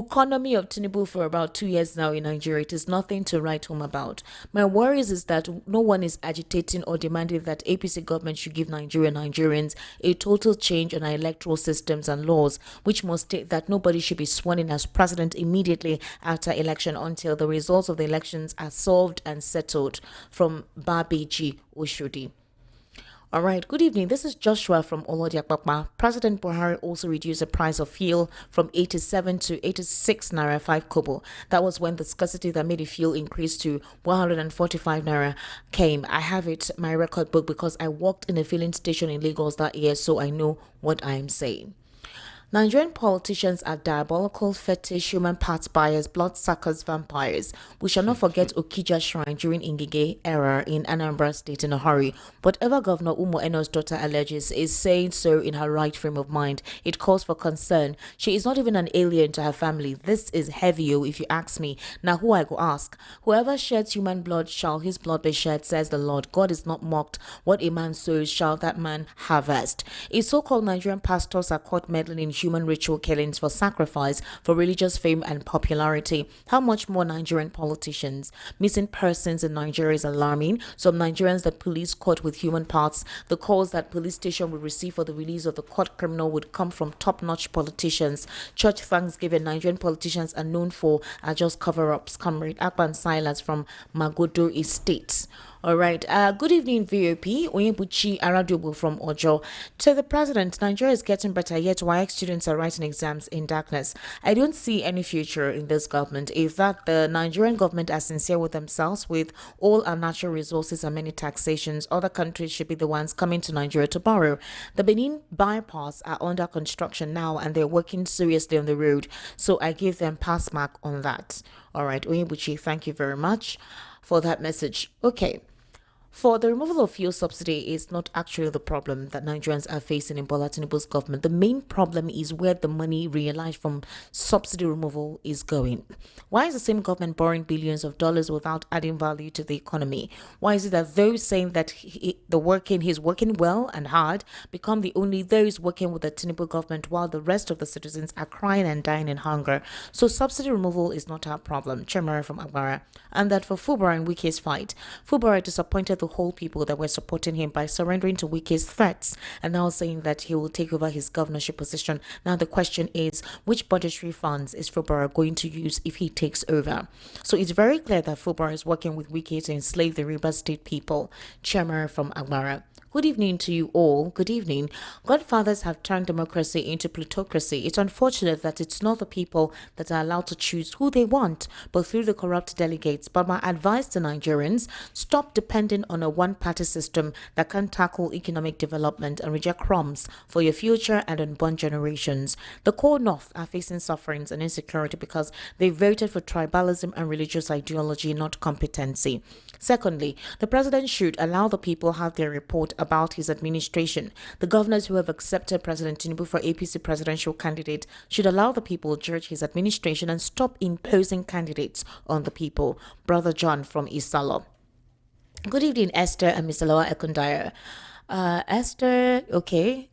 economy of Tinubu for about 2 years now in Nigeria, it is nothing to write home about. My worries is that no one is agitating or demanding that APC government should give Nigerians a total change on our electoral systems and laws, which must state that nobody should be sworn in as president immediately after election until the results of the elections are solved and settled. From Babiji Oshodi. All right, good evening. This is Joshua from Olodiakpakpa. President Buhari also reduced the price of fuel from 87 to 86 naira 5 kobo. That was when the scarcity that made the fuel increase to 145 naira came. I have it, my record book, because I worked in a filling station in Lagos that year, so I know what I am saying. Nigerian politicians are diabolical, fetish, human parts buyers, bloodsuckers, vampires. We shall not forget Okija Shrine during Ngige era in Anambra State in a hurry. Whatever Governor Umo Eno's daughter alleges is saying so in her right frame of mind. It calls for concern. She is not even an alien to her family. This is heavy, if you ask me. Now who I go ask? Whoever sheds human blood shall his blood be shed, says the Lord. God is not mocked. What a man sows shall that man harvest. A so-called Nigerian pastors are caught meddling in human ritual killings for sacrifice, for religious fame and popularity. How much more Nigerian politicians? Missing persons in Nigeria is alarming. Some Nigerians that police caught with human parts. The calls that police station will receive for the release of the caught criminal would come from top-notch politicians. Church thanksgiving Nigerian politicians are known for are just cover-ups. Comrade Akwa and Silas from Magodo Estate. All right. Good evening, VOP. Onyebuchi Aradobo from Ojo. To the president, Nigeria is getting better, yet WAEC students are writing exams in darkness. I don't see any future in this government. If that the Nigerian government are sincere with themselves, with all our natural resources and many taxations, other countries should be the ones coming to Nigeria to borrow. The Benin bypass are under construction now, and they're working seriously on the road. So I give them pass mark on that. All right, Onyebuchi, thank you very much for that message. Okay. For the removal of fuel subsidy is not actually the problem that Nigerians are facing in Bola Tinubu's government. The main problem is where the money realized from subsidy removal is going. Why is the same government borrowing billions of dollars without adding value to the economy? Why is it that those saying that he's working well and hard become the only those working with the Tinubu government while the rest of the citizens are crying and dying in hunger? So subsidy removal is not our problem. Chairman from Agbara. And that for Fubara and Wike's fight, Fubara disappointed the whole people that were supporting him by surrendering to Wike's threats and now saying that he will take over his governorship position. Now the question is, which budgetary funds is Fubara going to use if he takes over? So it's very clear that Fubara is working with Wike to enslave the Rivers State people. Chairman from Agbara. Good evening to you all. Good evening. Godfathers have turned democracy into plutocracy. It's unfortunate that it's not the people that are allowed to choose who they want, but through the corrupt delegates. But my advice to Nigerians, stop depending on a one-party system that can tackle economic development and reject crumbs for your future and unborn generations. The core North are facing sufferings and insecurity because they voted for tribalism and religious ideology, not competency. Secondly, the president should allow the people have their report about his administration. The governors who have accepted President Tinubu for APC presidential candidate should allow the people to judge his administration and stop imposing candidates on the people. Brother John from Isalo. Good evening, Esther and Mr. Loa Ekundaya. Esther, okay,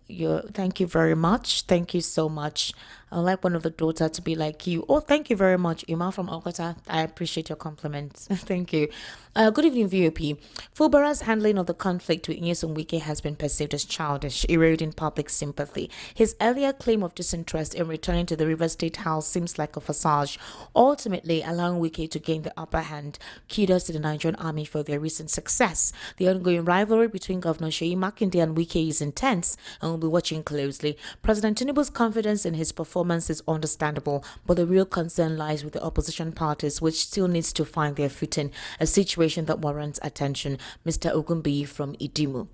thank you very much. Thank you so much. I'd like one of the daughter to be like you. Oh, thank you very much, Ima from Okota. I appreciate your compliments. Thank you. Good evening, VOP. Fubara's handling of the conflict with Nyesom Wike has been perceived as childish, eroding public sympathy. His earlier claim of disinterest in returning to the River State House seems like a facade, ultimately allowing Wike to gain the upper hand. Kudos to the Nigerian army for their recent success. The ongoing rivalry between Governor Sheyi Makinde and Wike is intense, and we'll be watching closely. President Tinubu's confidence in his performance is understandable, but the real concern lies with the opposition parties, which still needs to find their footing, a situation that warrants attention. Mr. Ogunbi from Idimu.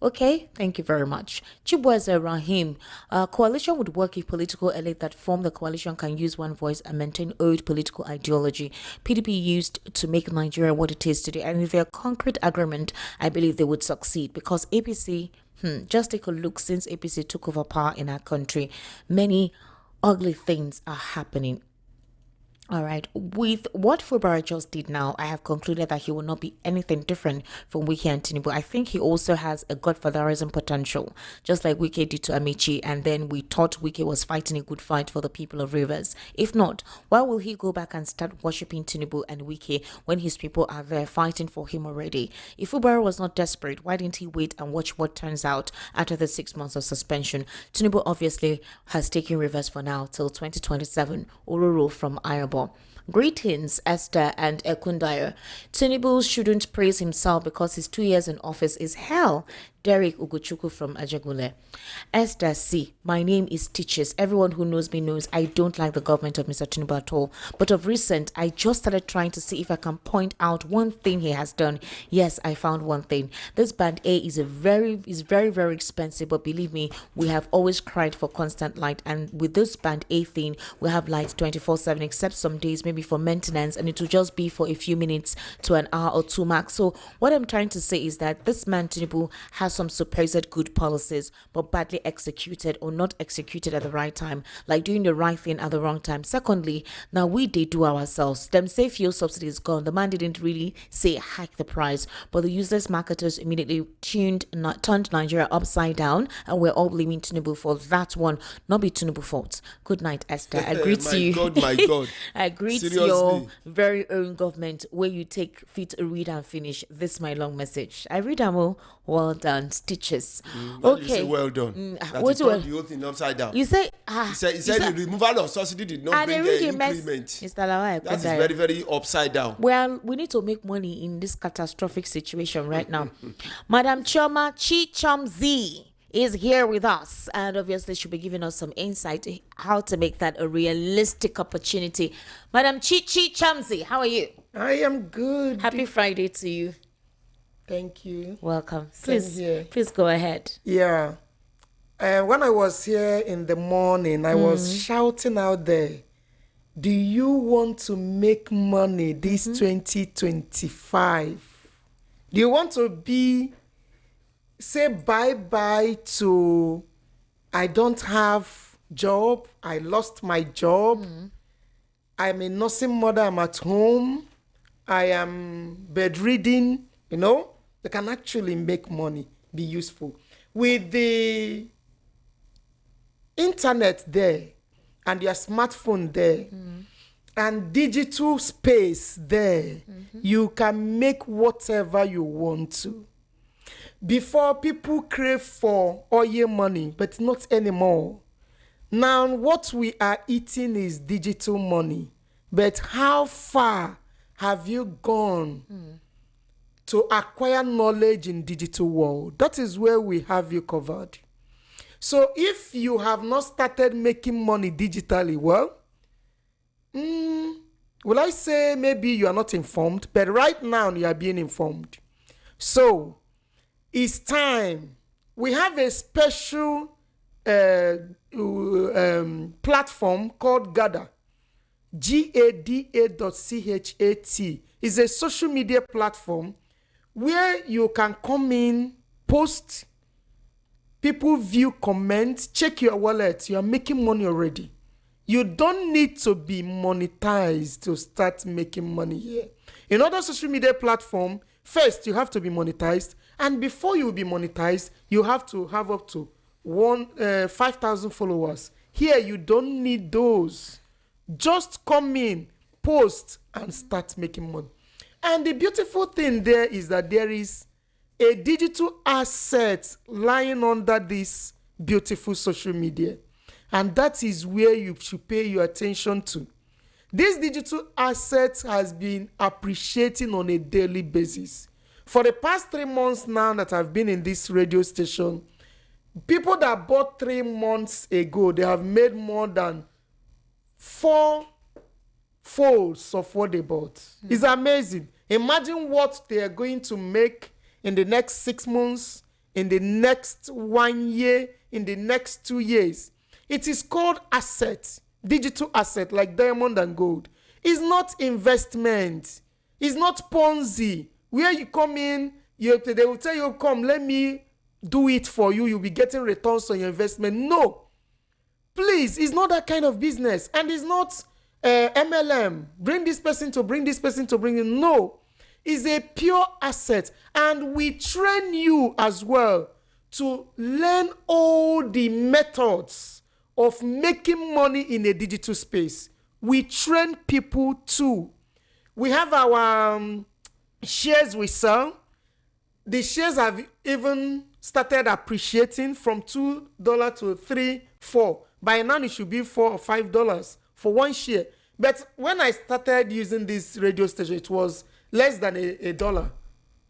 Okay, thank you very much. Chibweze Rahim, coalition would work if political elite that form the coalition can use one voice and maintain old political ideology. PDP used to make Nigeria what it is today, and with their concrete agreement, I believe they would succeed because APC, just take a look since APC took over power in our country. Many ugly things are happening. All right, with what Fubara just did now, I have concluded that he will not be anything different from Wike and Tinubu. I think he also has a godfatherism potential, just like Wike did to Amici, and then we thought Wike was fighting a good fight for the people of Rivers. If not, why will he go back and start worshipping Tinubu and Wike when his people are there fighting for him already? If Fubara was not desperate, why didn't he wait and watch what turns out after the 6 months of suspension? Tinubu obviously has taken Rivers for now till 2027. Ororo from Ayabo. Greetings, Esther and Ekundaya. Tinubu shouldn't praise himself because his 2 years in office is hell. Derek Ugochukwu from Ajagule. Esther C. My name is Teachers. Everyone who knows me knows I don't like the government of Mr. Tinubu at all. But of recent, I just started trying to see if I can point out one thing he has done. Yes, I found one thing. This Band A is very, very expensive. But believe me, we have always cried for constant light. And with this Band A thing, we have light 24/7, except some days maybe for maintenance, and it will just be for a few minutes to an hour or two max. So what I'm trying to say is that this man Tinubu has some supposed good policies, but badly executed or not executed at the right time, like doing the right thing at the wrong time. Secondly, now we did do ourselves. Them say fuel subsidy is gone. The man didn't really say hike the price, but the useless marketers immediately turned Nigeria upside down, and we're all blaming Tinubu for that one. Not be Tinubu fault. Good night, Esther. I greet you. My God. I greet Seriously. your very own government where you take fit to read and finish this my long message. I read them all. Well done, Stitches. Okay. You say well done. That What he do turned the whole thing upside down. You say he said the removal of subsidy did not bring the increment. Mr. Lawai, that is very, very upside down. Well, we need to make money in this catastrophic situation right now. Madam Choma Chichomzi is here with us, and obviously she'll be giving us some insight to how to make that a realistic opportunity. Madam Chichomzi, how are you? I am good. Happy Friday to you. Thank you. Welcome. Please go ahead. Yeah. When I was here in the morning, I was shouting out there, do you want to make money this 2025? Do you want to say bye-bye to, I don't have job, I lost my job, I'm a nursing mother, I'm at home, I am bedridden, they can actually make money, be useful. With the internet there, and your smartphone there, and digital space there, you can make whatever you want to. Before, people crave for oil money, but not anymore. Now, what we are eating is digital money. But how far have you gone to acquire knowledge in digital world? That is where we have you covered. So if you have not started making money digitally, well, will I say maybe you are not informed, but right now you are being informed. So it's time. We have a special platform called GADA, GADA.CHAT. It's a social media platform where you can come in, post, people view, comment, check your wallet. You are making money already. You don't need to be monetized to start making money here. In other social media platform, first you have to be monetized, and before you be monetized, you have to have up to 5,000 followers. Here, you don't need those. Just come in, post, and start making money. And the beautiful thing there is that there is a digital asset lying under this beautiful social media. And that is where you should pay your attention to. This digital asset has been appreciating on a daily basis. For the past 3 months now that I've been in this radio station, people that bought 3 months ago, they have made more than 4 folds of what they bought. It's amazing. Imagine what they are going to make in the next 6 months, in the next 1 year, in the next 2 years. It is called asset, digital asset, like diamond and gold. It's not investment. It's not Ponzi, where you come in, they will tell you, come, let me do it for you. You'll be getting returns on your investment. No. Please, it's not that kind of business. And it's not MLM. Bring this person to bring this person to bring in. No. It's a pure asset. And we train you as well to learn all the methods of making money in a digital space. We train people too. We have our shares we sell. The shares have even started appreciating from $2 to $3, $4. By now, it should be $4 or $5 for one share. But when I started using this radio station, it was less than $1.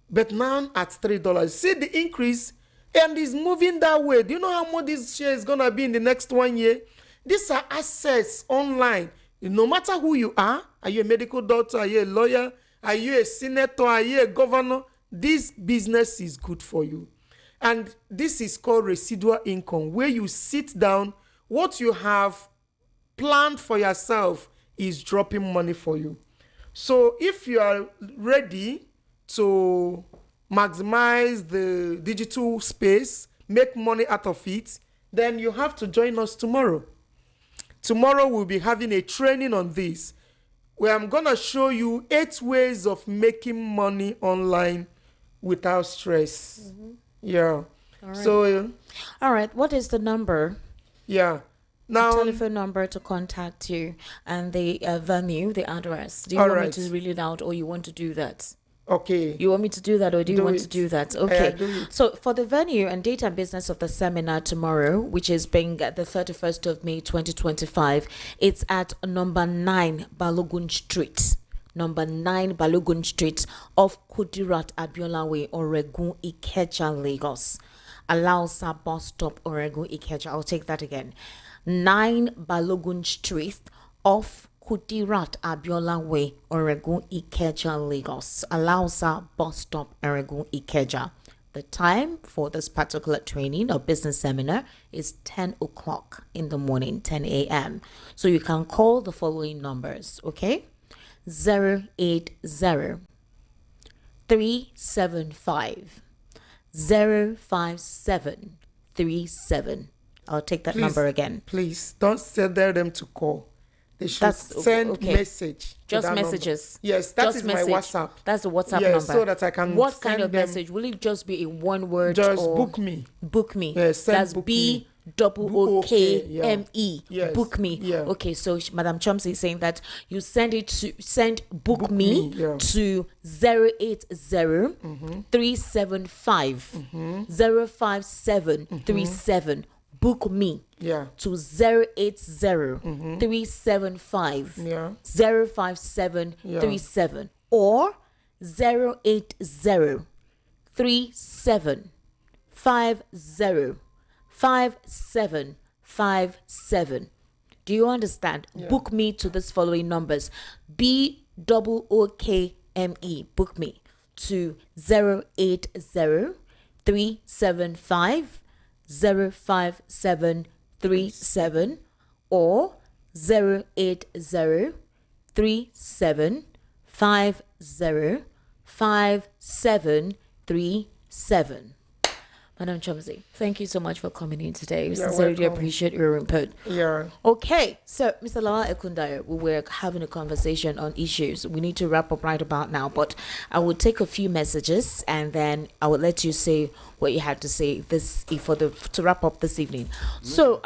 But now at $3. See the increase. and is moving that way. Do you know how much this share is gonna be in the next 1 year? These are assets online. No matter who you are you a medical doctor, are you a lawyer, are you a senator, are you a governor, this business is good for you. And this is called residual income, where you sit down, what you have planned for yourself is dropping money for you. So if you are ready to maximize the digital space, make money out of it, then you have to join us tomorrow. Tomorrow we'll be having a training on this, where I'm going to show you 8 ways of making money online without stress. Yeah. All right. So, all right. What is the number? Yeah. Now, the telephone number to contact you and the venue, the address. Do you want me to read it out, or you want to do that? Okay. You want me to do that, or do you want to do that? Okay. Do it. So for the venue and date and business of the seminar tomorrow, which is being at the 31st of May 2025, it's at number 9 Balogun Street. Number 9 Balogun Street off Kudirat Abiola Way, Oregun, Ikeja, Lagos. Alausa bus stop, Oregun, Ikeja. I'll take that again. 9 Balogun Street off Kudirat Abiola Way, Oregun, Ikeja, Lagos. Alausa bus stop, Oregun, Ikeja. The time for this particular training or business seminar is 10 o'clock in the morning, 10 a.m. So you can call the following numbers, okay? 080 375 05737. I'll take that number again. Please don't tell them to call. They should send message. Just messages. Number. Yes, that is my WhatsApp. That's the WhatsApp yes, number. So that I can. What kind of message? Will it just be a one word? Just or book me. Book me. Yes, that's book B. me. OOKME. Yes. Book me. Yeah. Okay, so Madam Chomsey is saying that you send book me to 080 375 05737. Book me to 080 375 05737 or 080 3750 5757. Do you understand? Book me to this following numbers. BOOKME. Book me to 080 375 05737 or 080 3750 5737. Madam Chomsey, thank you so much for coming in today. We sincerely appreciate your input. Yeah. Okay, so Mr. Lawal Ekundaya, we were having a conversation on issues. We need to wrap up right about now, but I will take a few messages and then I will let you say what you had to say to wrap up this evening. So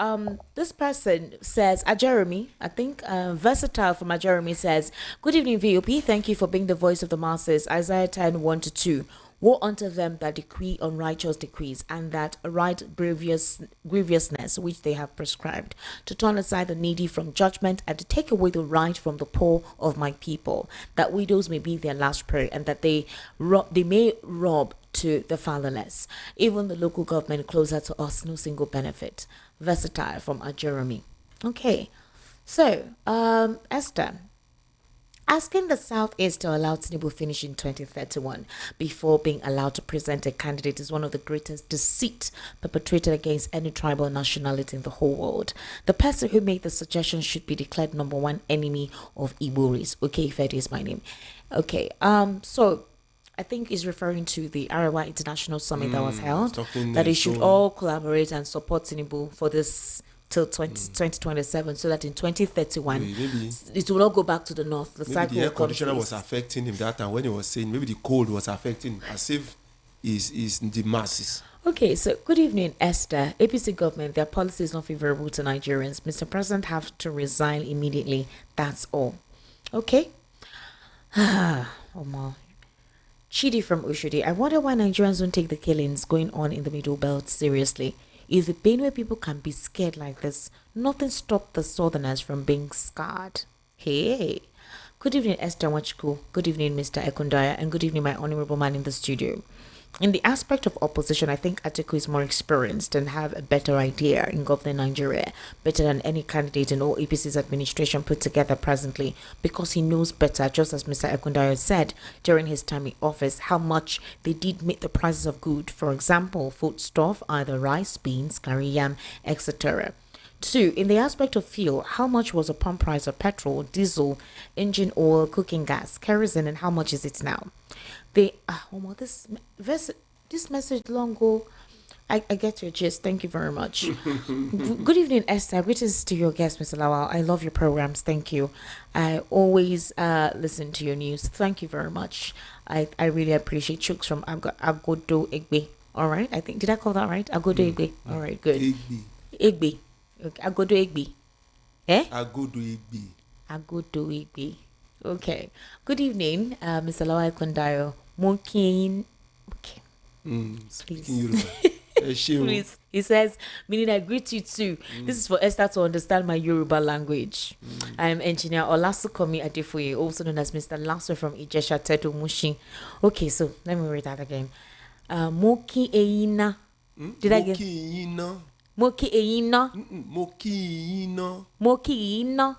this person says, Jeremy, I think Versatile from Jeremy says, good evening, VOP. Thank you for being the voice of the masses. Isaiah 10:1-2. Woe unto them that decree unrighteous decrees, and that write grievousness which they have prescribed, to turn aside the needy from judgment, and to take away the right from the poor of my people, that widows may be their last prey, and that they may rob to the fatherless. Even the local government closer to us, no single benefit. Versatile from Jeremy. Okay, so Esther. Asking the Southeast to allow Tinubu finish in 2031 before being allowed to present a candidate is one of the greatest deceit perpetrated against any tribal nationality in the whole world. The person who made the suggestion should be declared #1 enemy of Igbo race. Okay, Fed is my name. Okay, so I think he's referring to the Arawa International Summit that was held, that they should all collaborate and support Tinubu for this till 2027, so that in 2031 it will not go back to the north. The cycle the air will come conditioner to was affecting him that time when he was saying maybe the cold was affecting him, as if is the masses. Okay, so good evening, Esther. APC government, their policy is not favorable to Nigerians. Mr. President have to resign immediately. That's all. Okay. Chidi from Ushudi. I wonder why Nigerians don't take the killings going on in the Middle Belt seriously. If the Benue people can be scared like this, nothing stopped the Southerners from being scarred. Hey. Good evening, Esther Wachiku. Good evening, Mr. Ekundaya. And good evening, my honorable man in the studio. In the aspect of opposition, I think Atiku is more experienced and have a better idea in governing Nigeria, better than any candidate in all APC's administration put together presently, because he knows better, just as Mr. Ekundayo said during his time in office, how much they did make the prices of good, for example, foodstuff, either rice, beans, curry, yam, etc. 2. In the aspect of fuel, how much was the pump price of petrol, diesel, engine oil, cooking gas, kerosene, and how much is it now? This message long go. I get your gist. Thank you very much. Good evening, Esther. Greetings to your guest, Mr. Lawal. I love your programs. Thank you. I always listen to your news. Thank you very much. I really appreciate Chooks from Agodo Egbe. All right. I think, did I call that right? Agodo Egbe. All right. Good. Egbe. Okay. Agodo Egbe. Agodo Egbe. Agodo Egbe. Okay. Good evening, Mr. Lawal Kondayo. Mokin. Okay. Please. Please. He says, meaning I greet you too. This is for Esther to understand my Yoruba language. I am engineer Olasukomi Adefoye, also known as Mr. Lasso from Ijesha Tedo Mushin. Okay, so let me read that again. Moki Eina. Did I get? Moki Eina. Moki Eina. Moki Eina.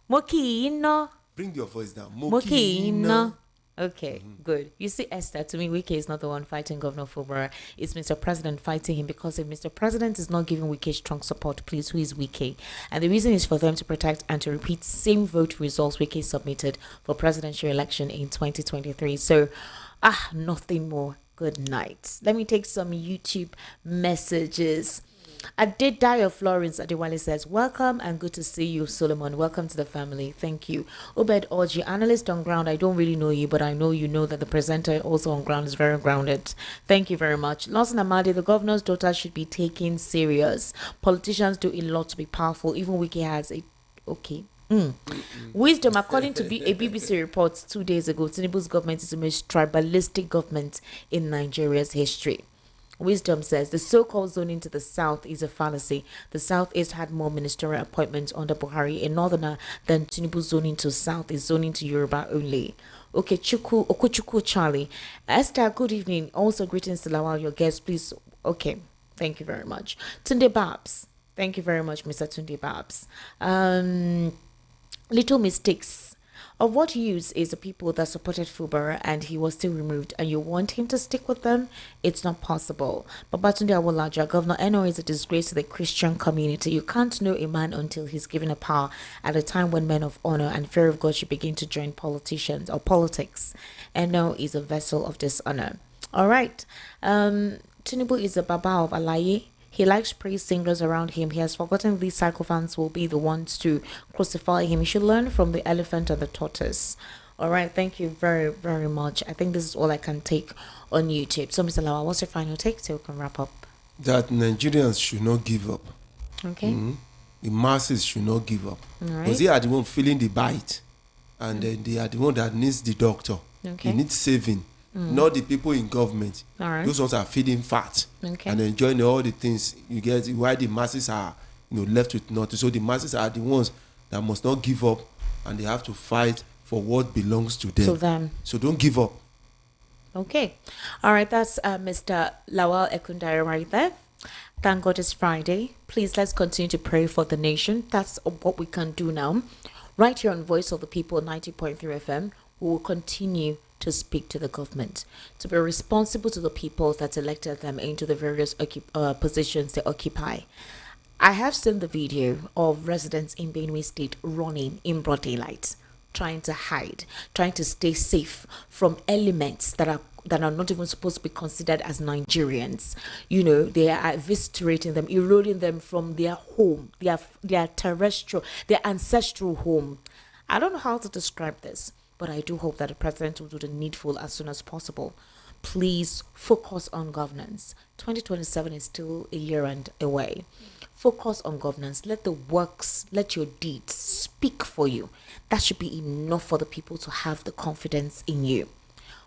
Moki Eina. Bring your voice down. Moki Eina. Okay, good. You see, Esther, to me, Wike is not the one fighting Governor Fubara. It's Mr. President fighting him, because if Mr. President is not giving Wike strong support, please, who is Wike? And the reason is for them to protect and to repeat same vote results Wike submitted for presidential election in 2023. So, nothing more. Good night. Let me take some YouTube messages. Adedayo Florence Adewale says, welcome and good to see you, Solomon. Welcome to the family. Thank you. Obed Orji, analyst on ground. I don't really know you, but I know you know that the presenter also on ground is very grounded. Thank you very much. Lawson Amadi, the governor's daughter should be taken serious. Politicians do a lot to be powerful. Even Wiki has a... Okay. Wisdom, according to a BBC report 2 days ago, Tinubu's government is the most tribalistic government in Nigeria's history. Wisdom says the so-called zoning to the south is a fallacy. The southeast had more ministerial appointments under Buhari, a northerner, than Tinubu's zoning to south is zoning to Yoruba only. Okay, Okuchuku Charlie. Esther, good evening. Also, greetings to Lawal, your guest, please. Okay, thank you very much. Tunde Babs. Thank you very much, Mr. Tunde Babs. Little mistakes. Of what use is the people that supported Fubara and he was still removed, and you want him to stick with them? It's not possible. Babatunde Awolaja, Governor Eno is a disgrace to the Christian community. You can't know a man until he's given a power, at a time when men of honor and fear of God should begin to join politicians or politics. Eno is a vessel of dishonor. All right. Tinubu is a Baba of Alaye. He likes praise singers around him. He has forgotten these sycophants will be the ones to crucify him. He should learn from the elephant and the tortoise. All right. Thank you very, very much. I think this is all I can take on YouTube. So, Mr. Lawa, what's your final take so we can wrap up? That Nigerians should not give up. Okay. The masses should not give up. All right. Because they are the one feeling the bite. And then they are the one that needs the doctor. Okay. They need saving. Not the people in government. All right. Those ones are feeding fat. Okay. And enjoying all the things you get. Why the masses are left with nothing. So the masses are the ones that must not give up, and they have to fight for what belongs to them. To them. So don't give up. Okay. All right. That's Mr. Lawal Ekundayo right there. Thank God it's Friday. Please, let's continue to pray for the nation. That's what we can do now. Right here on Voice of the People 90.3 FM, we will continue to speak to the government, to be responsible to the people that elected them into the various positions they occupy. I have seen the video of residents in Benue State running in broad daylight, trying to hide, trying to stay safe from elements that are not even supposed to be considered as Nigerians. They are eviscerating them, eroding them from their home, their terrestrial, their ancestral home. I don't know how to describe this, but I do hope that the president will do the needful as soon as possible. Please focus on governance. 2027 is still a year and away. Focus on governance. Let the works, let your deeds speak for you. That should be enough for the people to have the confidence in you.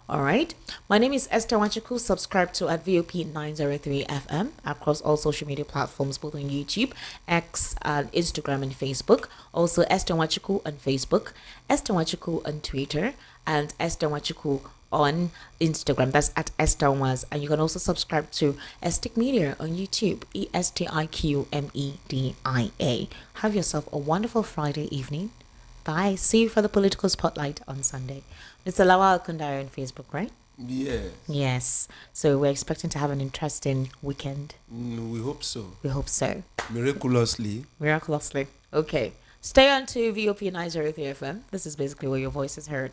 All right. My name is Esther Wachiku. Subscribe to at VOP 903 FM across all social media platforms, both on YouTube, X, Instagram, and Facebook. Also, Esther Wachiku on Facebook, Esther Wachiku on Twitter, and Esther Wachiku on Instagram. That's at Estelmas. And you can also subscribe to Estic Media on YouTube. ESTIQMEDIA. Have yourself a wonderful Friday evening. Bye. See you for the political spotlight on Sunday. Mr. Lawal Kundari on Facebook, right? Yes. Yes. So we're expecting to have an interesting weekend. We hope so. We hope so. Miraculously. Miraculously. Okay. Stay on to VOP 903 FM. This is basically where your voice is heard.